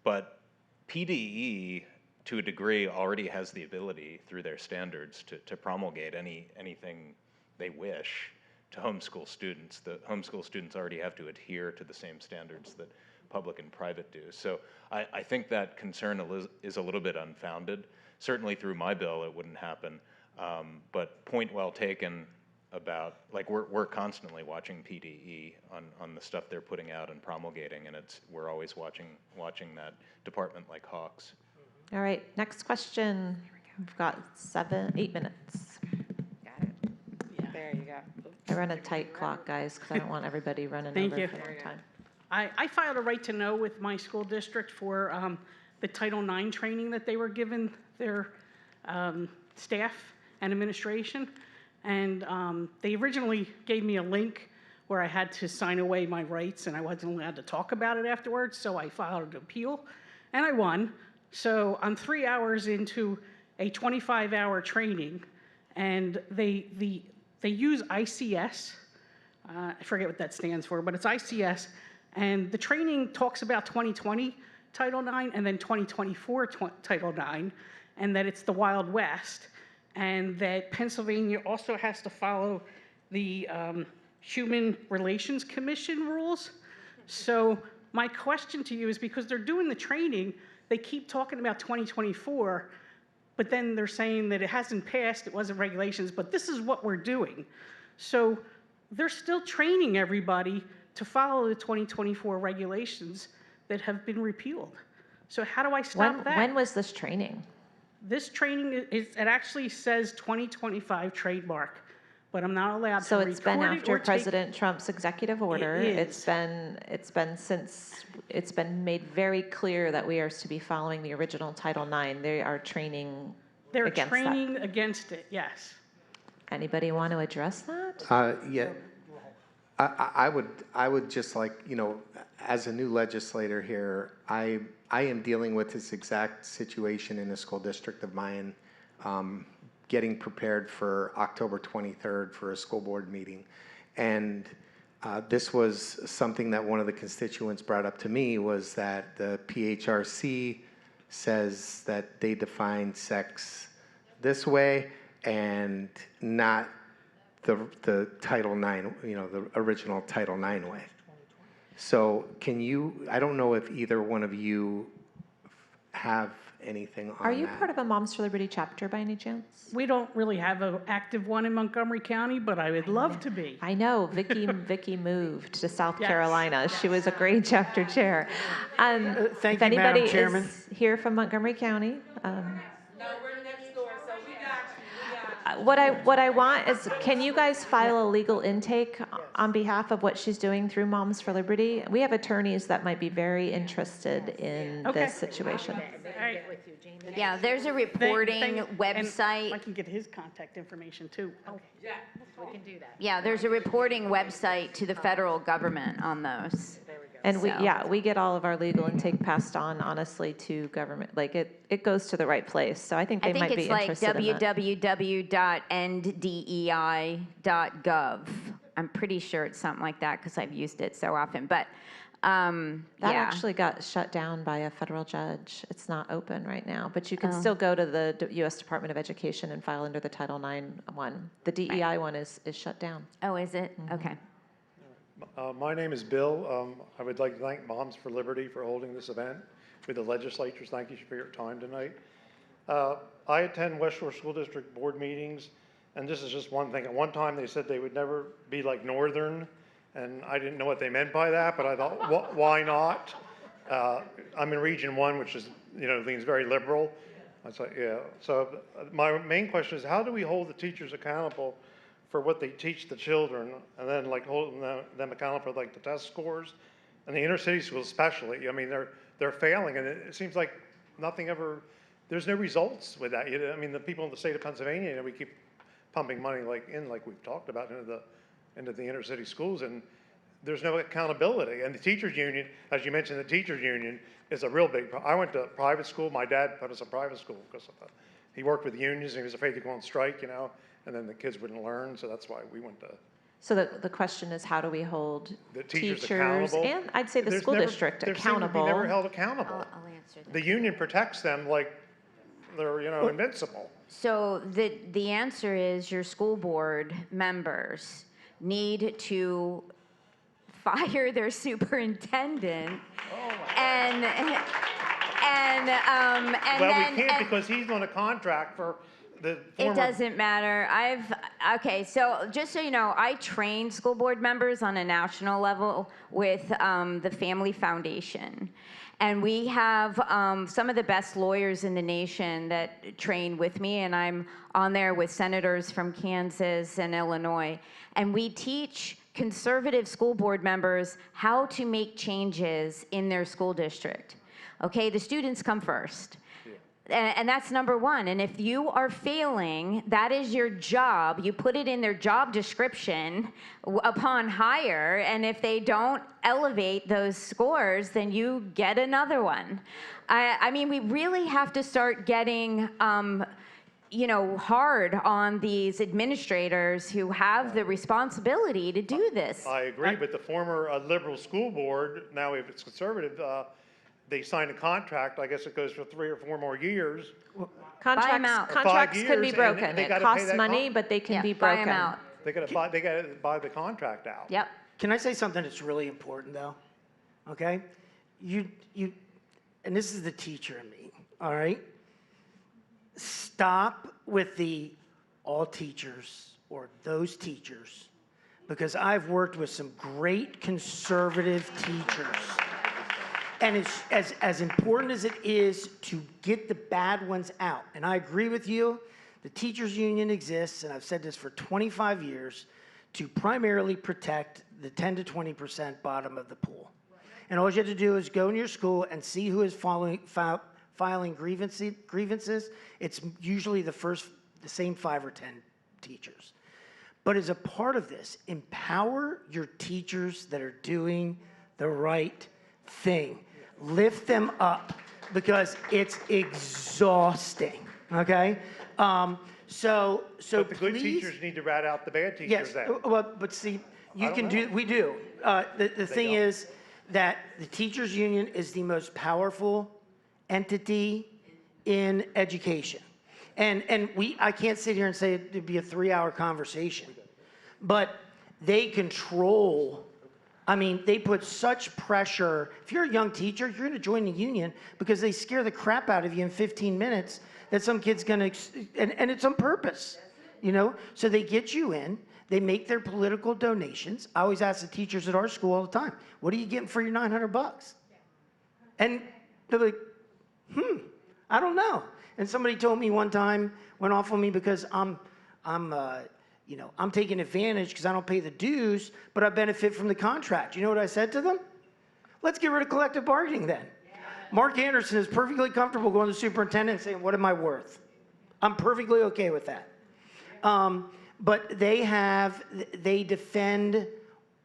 But PDE, to a degree, already has the ability, through their standards, to promulgate anything they wish to homeschool students. The homeschool students already have to adhere to the same standards that public and private do. So I think that concern is a little bit unfounded. Certainly through my bill, it wouldn't happen. But point well taken about, like, we're constantly watching PDE on the stuff they're putting out and promulgating, and we're always watching that department like hawks. All right, next question. We've got 8 minutes. Got it. Yeah. There you go. I run a tight clock, guys, because I don't want everybody running over for a long time. I filed a right to know with my school district for the Title IX training that they were given their staff and administration. And they originally gave me a link where I had to sign away my rights, and I wasn't allowed to talk about it afterwards, so I filed an appeal, and I won. So I'm 3 hours into a 25-hour training, and they use ICS. I forget what that stands for, but it's ICS. And the training talks about 2020 Title IX and then 2024 Title IX, and that it's the Wild West, and that Pennsylvania also has to follow the Human Relations Commission rules. So my question to you is, because they're doing the training, they keep talking about 2024, but then they're saying that it hasn't passed, it wasn't regulations, but this is what we're doing. So they're still training everybody to follow the 2024 regulations that have been repealed. So how do I stop that? When was this training? This training, it actually says 2025 trademark, but I'm not allowed to record it. So it's been after President Trump's executive order. It's been made very clear that we are to be following the original Title IX. They are training against that. They're training against it, yes. Anybody want to address that? Yeah. I would just like, as a new legislator here, I am dealing with this exact situation in a school district of mine, getting prepared for October 23rd for a school board meeting. And this was something that one of the constituents brought up to me, was that the PHRC says that they define sex this way and not the Title IX, the original Title IX way. So I don't know if either one of you have anything on that. Are you part of a Moms for Liberty chapter by any chance? We don't really have an active one in Montgomery County, but I would love to be. I know, Vicky moved to South Carolina. She was a great chapter chair. Thank if you, anybody Madam Chairman. is here from Montgomery County, No, we're next door, so we got you. what I want is, can you guys file a legal intake on behalf of what she's doing through Moms for Liberty? We have attorneys that might be very interested in this situation. Yeah, there's a reporting website. I can get his contact information too. Yeah, we can do that. Yeah, there's a reporting website to the federal government on those. And we, So- yeah, we get all of our legal intake passed on, honestly, to government. Like, it goes to the right place. So I think they might be it's like interested in that. www.ndei.gov. I'm pretty sure it's something like that because I've used it so often. But That yeah. actually got shut down by a federal judge. It's not open right now, but you can Oh. still go to the U.S. Department of Education and file under the Title IX one. The DEI one is shut down. Oh, is it? Okay. My name is Bill. I would like to thank Moms for Liberty for holding this event with the legislatures. Thank you for your time tonight. I attend West Shore School District board meetings, and this is just one thing. At one time, they said they would never be like Northern, and I didn't know what they meant by that, but I thought, why not? I'm in Region 1, which is, leans very liberal. I was like, yeah. So my main question is, how do we hold the teachers accountable for what they teach the children, and then like holding them accountable for like the test scores, and the inner city schools especially? I mean, they're failing, and it seems like nothing ever. There's no results with that. I mean, the people in the state of Pennsylvania, we keep pumping money like we've talked about into the inner city schools, and there's no accountability. And the teachers union, as you mentioned, the teachers union is a real big. I went to private school. My dad put us in private school because he worked with unions and he was afraid to go on strike, and then the kids wouldn't learn. So that's why we went to. So the question is, how do we hold The teachers teachers accountable. and I'd say the school district accountable? They're never held accountable. I'll answer that. The union protects them like they're invincible. So the answer is your school board members need to fire their superintendent and Well, then, we can't because he's on a contract for the former. it doesn't matter. Okay, so just so you know, I train school board members on a national level with the Family Foundation. And we have some of the best lawyers in the nation that train with me, and I'm on there with senators from Kansas and Illinois. And we teach conservative school board members how to make changes in their school district. Okay, the students come first. And that's number one. And if you are failing, that is your job. You put it in their job description upon hire. And if they don't elevate those scores, then you get another one. I mean, we really have to start getting, hard on these administrators who have the responsibility to do this. I agree, but the former liberal school board, now if it's conservative, they signed a contract. I guess it goes for 3 or 4 more years. Contracts can be broken. It costs money, but they can be broken. They got to buy the contract out. Yep. Can I say something that's really important though? Okay, you, and this is the teacher in me. All right, stop with the all teachers or those teachers, because I've worked with some great conservative teachers. And it's as important as it is to get the bad ones out. And I agree with you. The teachers union exists, and I've said this for 25 years, to primarily protect the 10 to 20% bottom of the pool. And all you have to do is go in your school and see who is filing grievances. It's usually the same 5 or 10 teachers. But as a part of this, empower your teachers that are doing the right thing. Lift them up, because it's exhausting, okay? So But the good please, teachers need to rat out the bad teachers yes, then. well, but see, I don't know. we do. The thing don't. is that the teachers union is the most powerful entity in education. And I can't sit here and say it'd be a 3-hour conversation, but they control. I mean, they put such pressure. If you're a young teacher, you're going to join the union because they scare the crap out of you in 15 minutes that some kid's going to, and it's on purpose, So they get you in, they make their political donations. I always ask the teachers at our school all the time, what are you getting for your $900? And they're like, I don't know. And somebody told me one time, went off on me because I'm taking advantage because I don't pay the dues, but I benefit from the contract. You know what I said to them? Let's get rid of collective bargaining then. Mark Anderson is perfectly comfortable going to the superintendent and saying, what am I worth? I'm perfectly okay with that. But they defend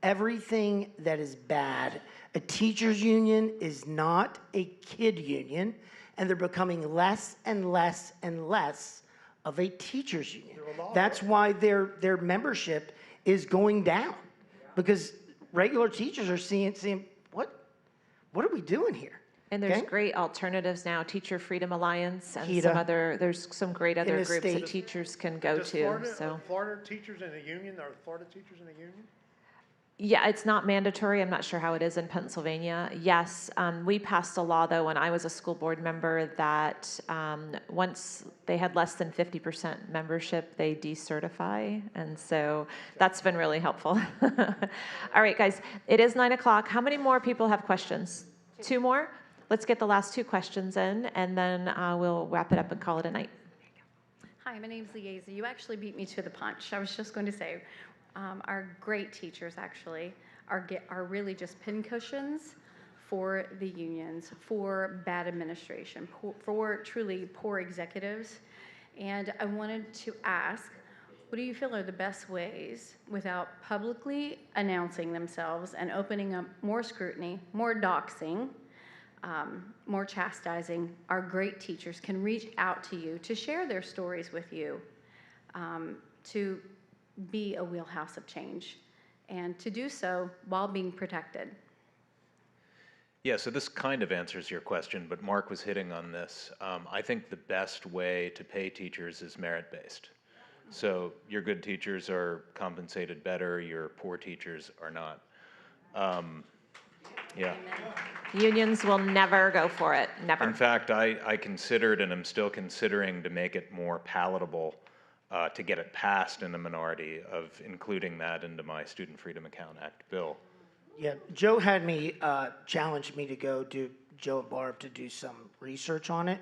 everything that is bad. A teachers union is not a kid union, and they're becoming less and less and less of a teachers union. That's why their membership is going down, because regular teachers are seeing what are we doing here? And there's Okay? great alternatives now, Teacher Freedom Alliance and PETA. some other, there's some great other the groups that state. teachers can go Does to, Florida, so. are Florida teachers in a union? Are Florida teachers in a union? Yeah, it's not mandatory. I'm not sure how it is in Pennsylvania. Yes, we passed a law though when I was a school board member that once they had less than 50% membership, they decertify. And so that's been really helpful. All right, guys, it is 9 o'clock. How many more people have questions? Two more? Let's get the last two questions in, and then we'll wrap it up and call it a night. Hi, my name's Lieza. You actually beat me to the punch. I was just going to say, our great teachers actually are really just pincushions for the unions, for bad administration, for truly poor executives. And I wanted to ask, what do you feel are the best ways, without publicly announcing themselves and opening up more scrutiny, more doxing, more chastising, our great teachers can reach out to you to share their stories with you, to be a wheelhouse of change, and to do so while being protected? Yeah, so this kind of answers your question, but Mark was hitting on this. I think the best way to pay teachers is merit-based. So your good teachers are compensated better, your poor teachers are not. Yeah. Unions will never go for it, never. In fact, I considered and am still considering to make it more palatable to get it passed in the minority of including that into my Student Freedom Account Act bill. Yeah, Joe had me, challenged me to go do, Joe and Barb, to do some research on it.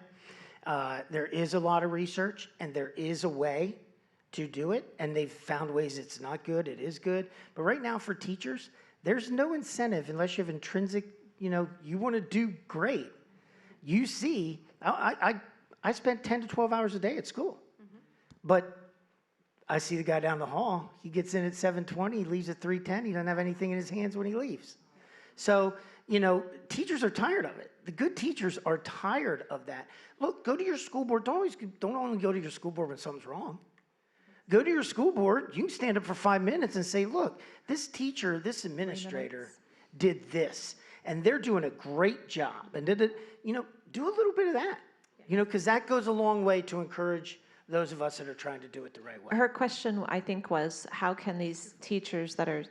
There is a lot of research, and there is a way to do it, and they've found ways it's not good, it is good. But right now for teachers, there's no incentive unless you have intrinsic, you want to do great. You see, I spent 10 to 12 hours a day at school. But I see the guy down the hall, he gets in at 7:20, he leaves at 3:10, he doesn't have anything in his hands when he leaves. So, teachers are tired of it. The good teachers are tired of that. Look, go to your school board. Don't only go to your school board when something's wrong. Go to your school board, you can stand up for 5 minutes and say, look, this teacher, this administrator did this, and they're doing a great job. And do a little bit of that, because that goes a long way to encourage those of us that are trying to do it the right way. Her question, I think, was how can these teachers that are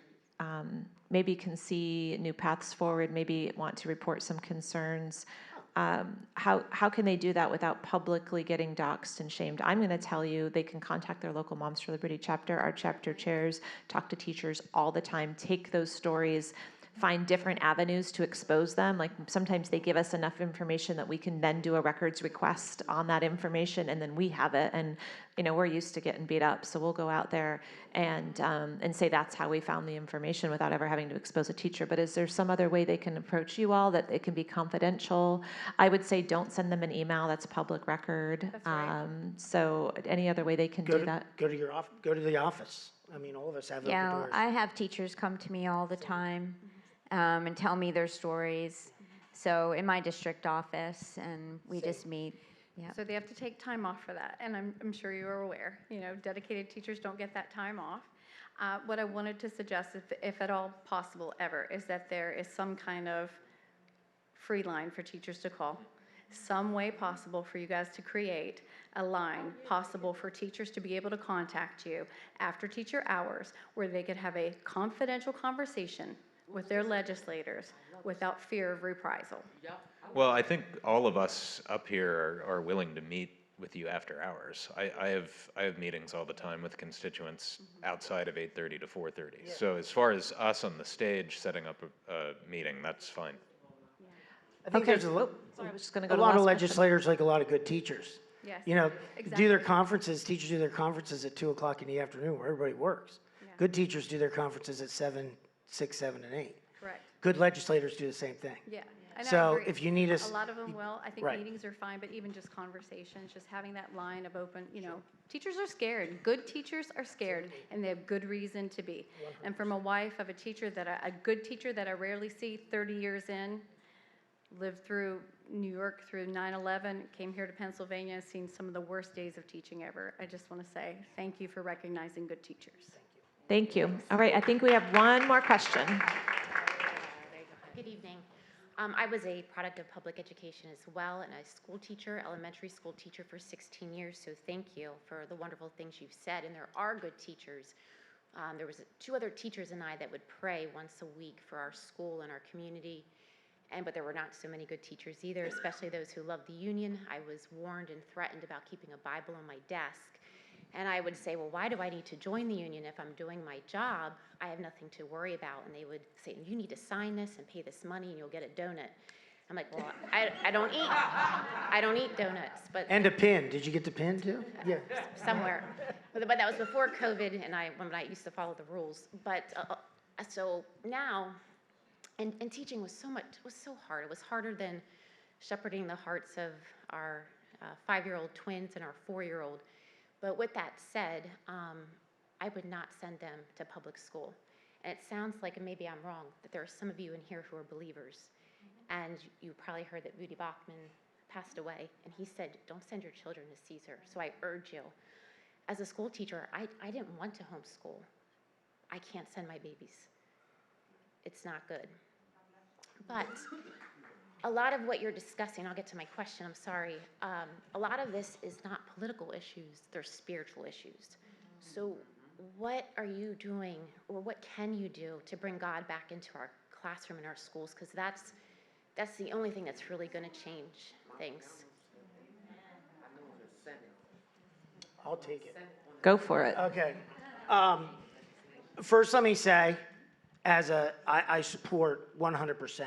maybe can see new paths forward, maybe want to report some concerns, how can they do that without publicly getting doxxed and shamed? I'm going to tell you, they can contact their local Moms for Liberty chapter. Our chapter chairs talk to teachers all the time, take those stories, find different avenues to expose them. Like sometimes they give us enough information that we can then do a records request on that information, and then we have it. And we're used to getting beat up, so we'll go out there and say that's how we found the information without ever having to expose a teacher. But is there some other way they can approach you all that it can be confidential? I would say don't send them an email. That's public record. That's right. So any other way they can do that? Go to the office. I mean, all of us have open doors. I have teachers come to me all the time and tell me their stories. So in my district office, and we just meet. Yeah. So they have to take time off for that, and I'm sure you are aware. Dedicated teachers don't get that time off. What I wanted to suggest, if at all possible ever, is that there is some kind of free line for teachers to call. Some way possible for you guys to create a line possible for teachers to be able to contact you after teacher hours, where they could have a confidential conversation with their legislators without fear of reprisal. Well, I think all of us up here are willing to meet with you after hours. I have meetings all the time with constituents outside of 8:30 to 4:30. Yeah. So as far as us on the stage setting up a meeting, that's fine. I think there's a lot of legislators like a lot of good teachers. Yes, do their conferences, teachers do their conferences at 2 o'clock in the afternoon where everybody works. Yeah. Good teachers do their conferences at 7, 6, 7, and 8. Correct. Good legislators do the same thing. Yeah. And I So agree. if you need us. A lot of them will. I think Right. meetings are fine, but even just conversations, just having that line of open, teachers are scared. Good teachers are scared, and they have good reason to be. And from a wife of a teacher a good teacher that I rarely see 30 years in, lived through New York through 9/11, came here to Pennsylvania, seen some of the worst days of teaching ever. I just want to say thank you for recognizing good teachers. Thank you. All right, I think we have one more question. Good evening. I was a product of public education as well, and a school teacher, elementary school teacher for 16 years, so thank you for the wonderful things you've said, and there are good teachers. There was 2 other teachers and I that would pray once a week for our school and our community, but there were not so many good teachers either, especially those who loved the union. I was warned and threatened about keeping a Bible on my desk. And I would say, well, why do I need to join the union if I'm doing my job? I have nothing to worry about. And they would say, you need to sign this and pay this money and you'll get a donut. I'm like, well, I don't eat donuts. But And a pin. Did you get the pin too? Yeah. somewhere. But that was before COVID, and when I used to follow the rules. But so now, and teaching was so hard. It was harder than shepherding the hearts of our 5-year-old twins and our 4-year-old. But with that said, I would not send them to public school. And it sounds like, and maybe I'm wrong, that there are some of you in here who are believers. And you probably heard that Rudy Bachman passed away, and he said, don't send your children to Caesar. So I urge you. As a school teacher, I didn't want to homeschool. I can't send my babies. It's not good. But a lot of what you're discussing, I'll get to my question, I'm sorry. A lot of this is not political issues, they're spiritual issues. So what are you doing, or what can you do to bring God back into our classroom in our schools? Because that's the only thing that's really going to change things. I'll take it. Go for it. Okay. First, let me say, I support 100%,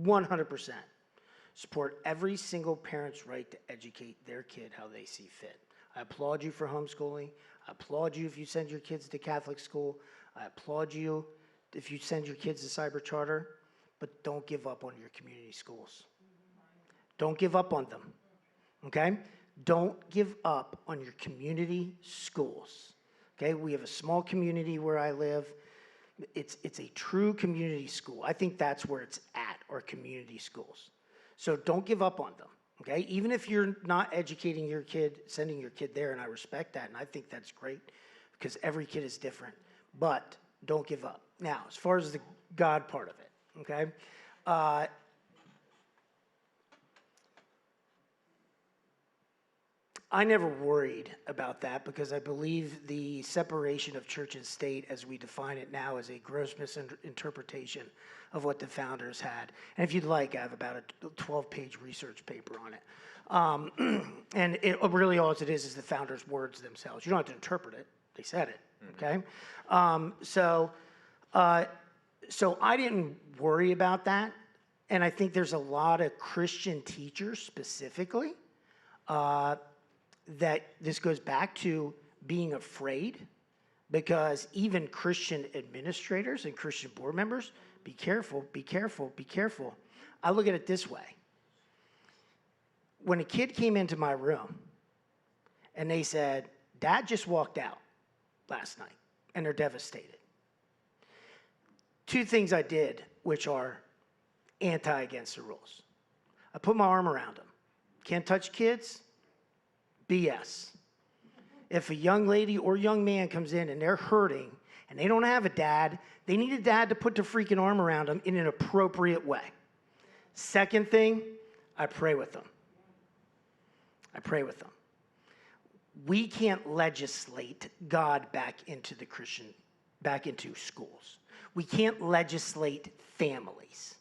100%, support every single parent's right to educate their kid how they see fit. I applaud you for homeschooling. I applaud you if you send your kids to Catholic school. I applaud you if you send your kids to cyber charter, but don't give up on your community schools. Don't give up on them, okay? Don't give up on your community schools, okay? We have a small community where I live. It's a true community school. I think that's where it's at, our community schools. So don't give up on them, okay? Even if you're not educating your kid, sending your kid there, and I respect that, and I think that's great, because every kid is different, but don't give up. Now, as far as the God part of it, okay? I never worried about that because I believe the separation of church and state as we define it now is a gross misinterpretation of what the founders had. And if you'd like, I have about a 12-page research paper on it. And it really all it is the founders' words themselves. You don't have to interpret it. They said it, okay? So I didn't worry about that. And I think there's a lot of Christian teachers specifically that this goes back to being afraid, because even Christian administrators and Christian board members, be careful, be careful, be careful. I look at it this way. When a kid came into my room and they said, Dad just walked out last night, and they're devastated. 2 things I did, which are against the rules. I put my arm around them. Can't touch kids? BS. If a young lady or young man comes in and they're hurting and they don't have a dad, they need a dad to put the freaking arm around them in an appropriate way. Second thing, I pray with them. I pray with them. We can't legislate God back into schools. We can't legislate families.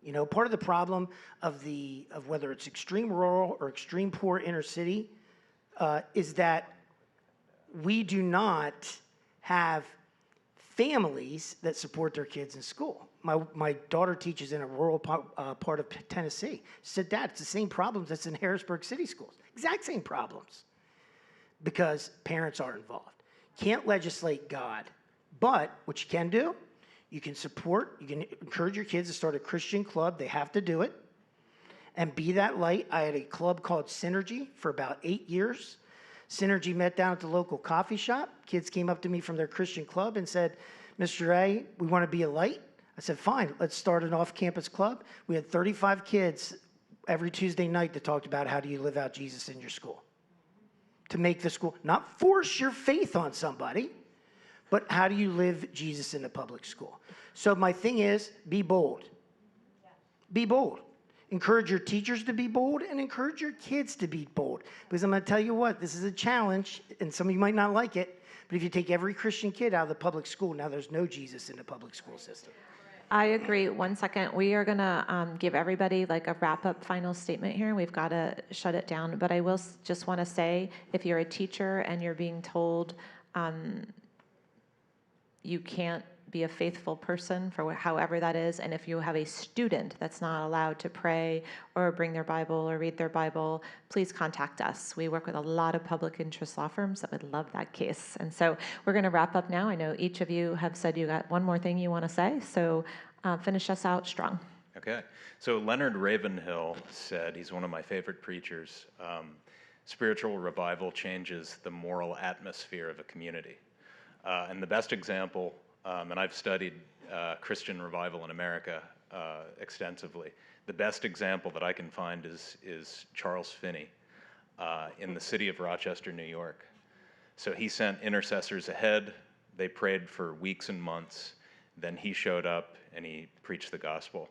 You know, part of the problem of whether it's extreme rural or extreme poor inner city is that we do not have families that support their kids in school. My daughter teaches in a rural part of Tennessee. She said, Dad, it's the same problems that's in Harrisburg City schools. Exact same problems. Because parents are involved. Can't legislate God. But what you can do, You can support, you can encourage your kids to start a Christian club. They have to do it. And be that light. I had a club called Synergy for about 8 years. Synergy met down at the local coffee shop. Kids came up to me from their Christian club and said, Mr. A, we want to be a light. I said, fine, let's start an off-campus club. We had 35 kids every Tuesday night that talked about how do you live out Jesus in your school. To make the school, not force your faith on somebody, but how do you live Jesus in the public school? So my thing is, be bold. Be bold. Encourage your teachers to be bold and encourage your kids to be bold. Because I'm going to tell you what, this is a challenge, and some of you might not like it, but if you take every Christian kid out of the public school, now there's no Jesus in the public school system. I agree. 1 second. We are going to give everybody like a wrap-up final statement here. We've got to shut it down. But I will just want to say, if you're a teacher and you're being told you can't be a faithful person for however that is, and if you have a student that's not allowed to pray or bring their Bible or read their Bible, please contact us. We work with a lot of public interest law firms that would love that case. And so we're going to wrap up now. I know each of you have said you got one more thing you want to say, so finish us out strong. Okay. So Leonard Ravenhill said, he's one of my favorite preachers, spiritual revival changes the moral atmosphere of a community. And the best example, and I've studied Christian revival in America extensively. The best example that I can find is Charles Finney in the city of Rochester, New York. So he sent intercessors ahead. They prayed for weeks and months. Then he showed up and he preached the gospel.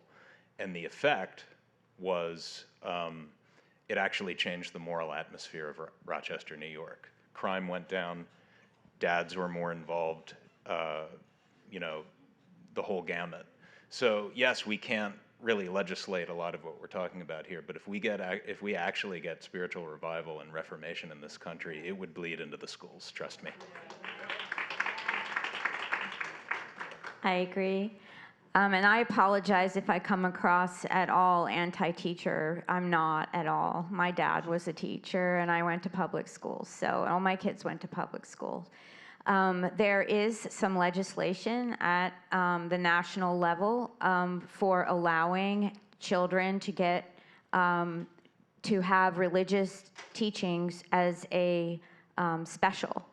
And the effect was it actually changed the moral atmosphere of Rochester, New York. Crime went down. Dads were more involved. The whole gamut. So yes, we can't really legislate a lot of what we're talking about here, but if we actually get spiritual revival and reformation in this country, it would bleed into the schools, trust me. I agree. And I apologize if I come across at all anti-teacher. I'm not at all. My dad was a teacher and I went to public schools, so all my kids went to public schools. There is some legislation at the national level for allowing children to get to have religious teachings as a special.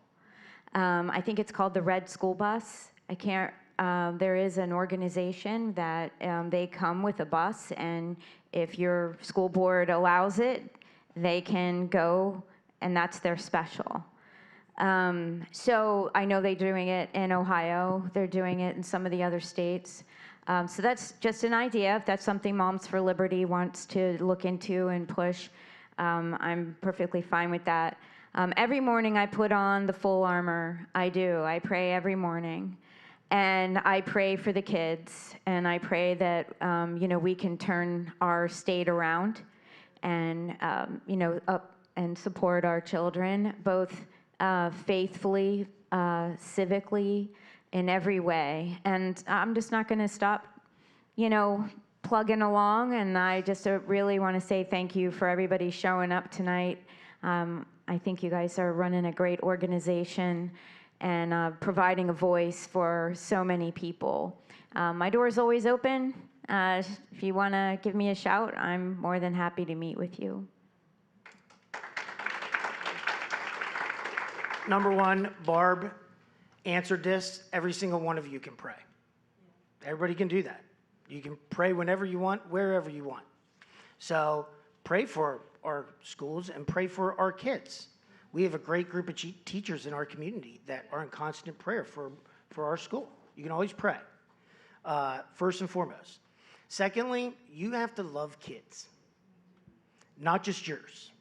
I think it's called the Red School Bus. There is an organization that they come with a bus, and if your school board allows it, they can go, and that's their special. So I know they're doing it in Ohio. They're doing it in some of the other states. So that's just an idea. If that's something Moms for Liberty wants to look into and push, I'm perfectly fine with that. Every morning I put on the full armor. I do. I pray every morning. And I pray for the kids. And I pray that, we can turn our state around and, up and support our children, both faithfully, civically, in every way. And I'm just not going to stop, plugging along. And I just really want to say thank you for everybody showing up tonight. I think you guys are running a great organization and providing a voice for so many people. My door is always open. If you want to give me a shout, I'm more than happy to meet with you. Number one, Barb answered this. Every single one of you can pray. Everybody can do that. You can pray whenever you want, wherever you want. So pray for our schools and pray for our kids. We have a great group of teachers in our community that are in constant prayer for our school. You can always pray, first and foremost. Secondly, you have to love kids, not just yours.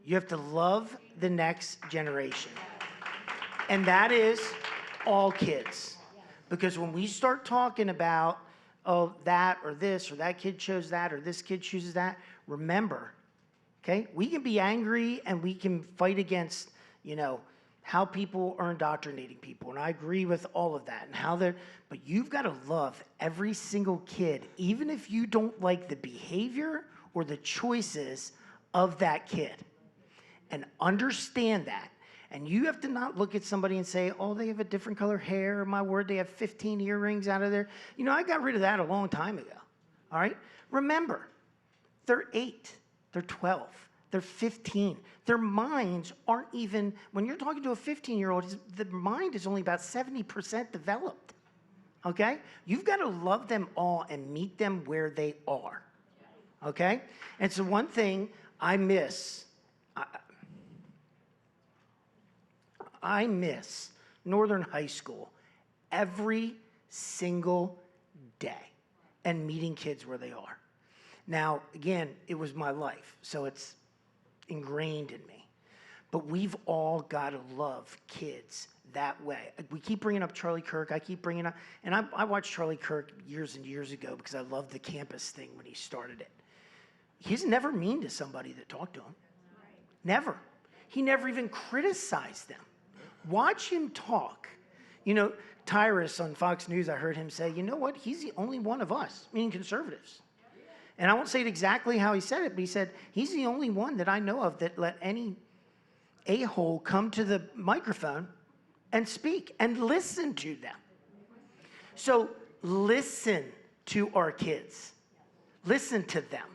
You have to love the next generation. And that is all kids. Because when we start talking about, oh, that or this, or that kid chose that, or this kid chooses that, remember, okay, we can be angry and we can fight against, how people are indoctrinating people. And I agree with all of that. And but you've got to love every single kid, even if you don't like the behavior or the choices of that kid. And understand that. And you have to not look at somebody and say, oh, they have a different color hair. My word, they have 15 earrings out of there. You know, I got rid of that a long time ago. All right? Remember, they're 8, they're 12, they're 15. Their minds aren't even, when you're talking to a 15-year-old, the mind is only about 70% developed. Okay? You've got to love them all and meet them where they are. Okay? And so one thing I miss Northern High School every single day and meeting kids where they are. Now, again, it was my life, so it's ingrained in me. But we've all got to love kids that way. We keep bringing up Charlie Kirk. I keep bringing up, and I watched Charlie Kirk years and years ago because I loved the campus thing when he started it. He's never mean to somebody that talked to him. Never. He never even criticized them. Watch him talk. You know, Tyrus on Fox News, I heard him say, you know what? He's the only one of us, meaning conservatives. And I won't say it exactly how he said it, but he said, he's the only one that I know of that let any a-hole come to the microphone and speak and listen to them. So listen to our kids. Listen to them,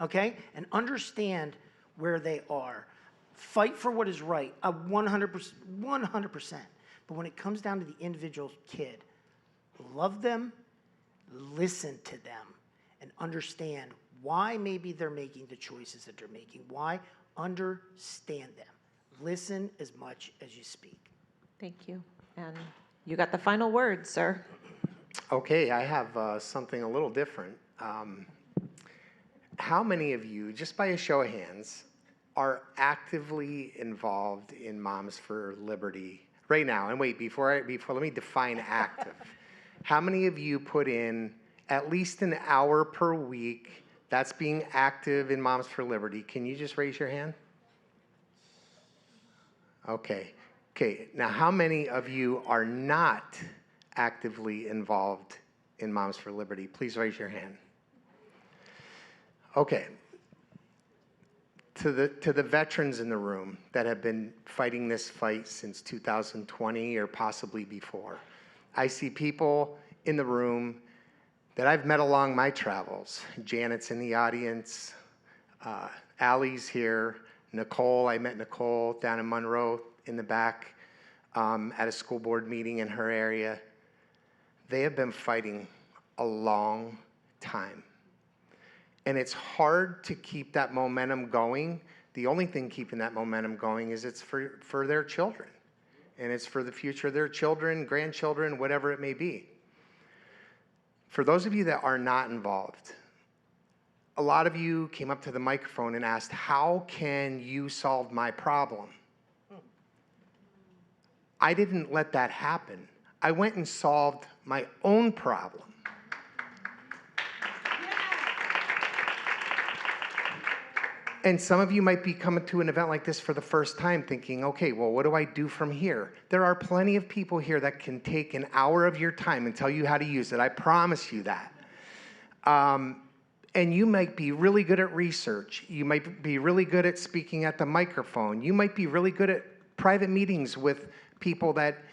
okay? And understand where they are. Fight for what is right, 100%. But when it comes down to the individual kid, love them, listen to them, and understand why maybe they're making the choices that they're making. Why? Understand them. Listen as much as you speak. Thank you. And you got the final word, sir. Okay, I have something a little different. How many of you, just by a show of hands, are actively involved in Moms for Liberty right now? And wait, before let me define active. How many of you put in at least an hour per week that's being active in Moms for Liberty? Can you just raise your hand? Okay. Now, how many of you are not actively involved in Moms for Liberty? Please raise your hand. Okay. To the veterans in the room that have been fighting this fight since 2020 or possibly before, I see people in the room that I've met along my travels. Janet's in the audience. Allie's here. Nicole, I met Nicole down in Monroe in the back at a school board meeting in her area. They have been fighting a long time. And it's hard to keep that momentum going. The only thing keeping that momentum going is it's for their children. And it's for the future of their children, grandchildren, whatever it may be. For those of you that are not involved, a lot of you came up to the microphone and asked, how can you solve my problem? I didn't let that happen. I went and solved my own problem. And some of you might be coming to an event like this for the first time thinking, okay, well, what do I do from here? There are plenty of people here that can take an hour of your time and tell you how to use it. I promise you that. And you might be really good at research. You might be really good at speaking at the microphone. You might be really good at private meetings with people that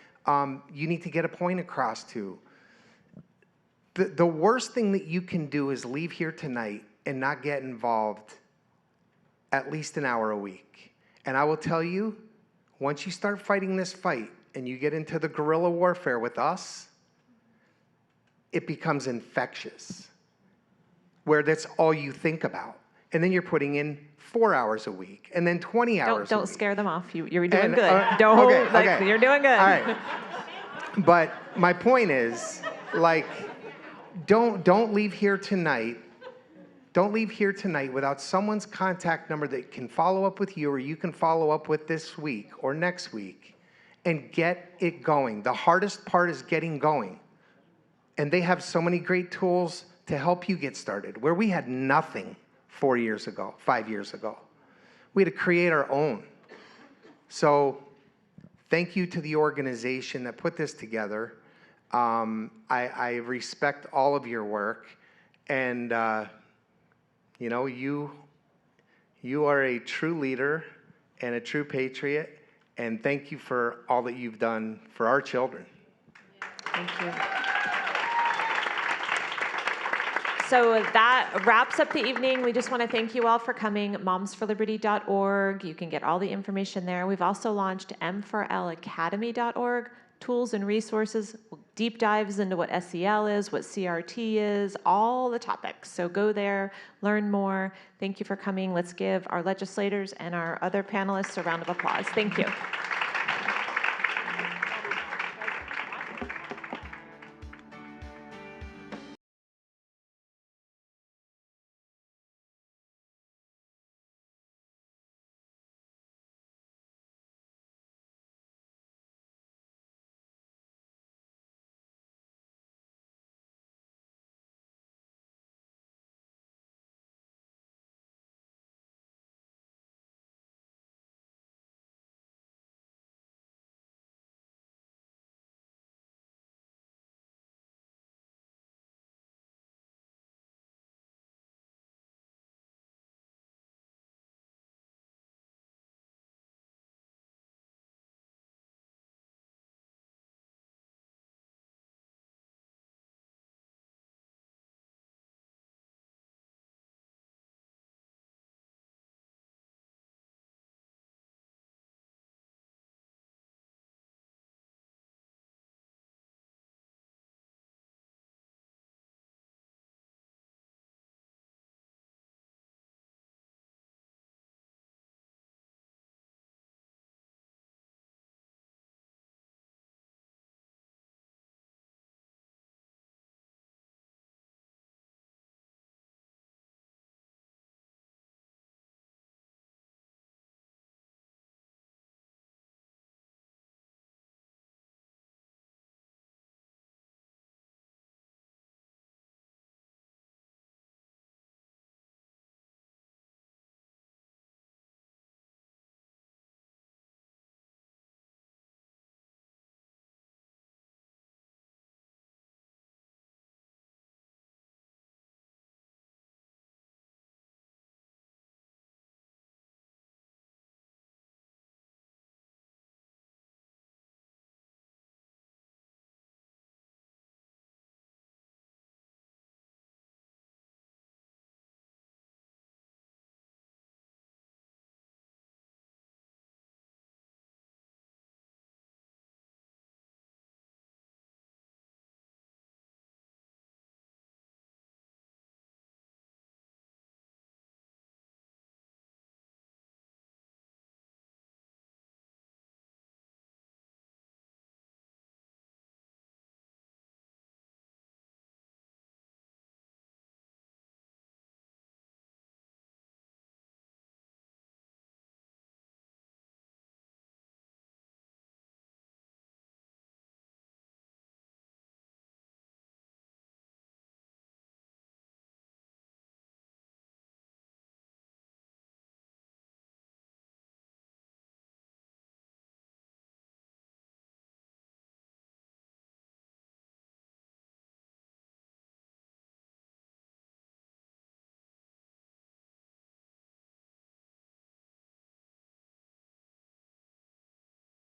you need to get a point across to. The worst thing that you can do is leave here tonight and not get involved at least an hour a week. And I will tell you, once you start fighting this fight and you get into the guerrilla warfare with us, it becomes infectious, where that's all you think about. And then you're putting in 4 hours a week, and then 20 hours a week. Don't scare them off. You're doing good. Okay. You're doing good. All right. But my point is, like, don't leave here tonight. Don't leave here tonight without someone's contact number that can follow up with you, or you can follow up with this week or next week, and get it going. The hardest part is getting going. And they have so many great tools to help you get started, where we had nothing 4 years ago, 5 years ago. We had to create our own. So thank you to the organization that put this together. I respect all of your work, and you know, you are a true leader and a true patriot, And thank you for all that you've done for our children. Thank you. So that wraps up the evening. We just want to thank you all for coming. momsforliberty.org. You can get all the information there. We've also launched m4lacademy.org, tools and resources, deep dives into what SEL is, what CRT is, all the topics. So go there, learn more. Thank you for coming. Let's give our legislators and our other panelists a round of applause. Thank you.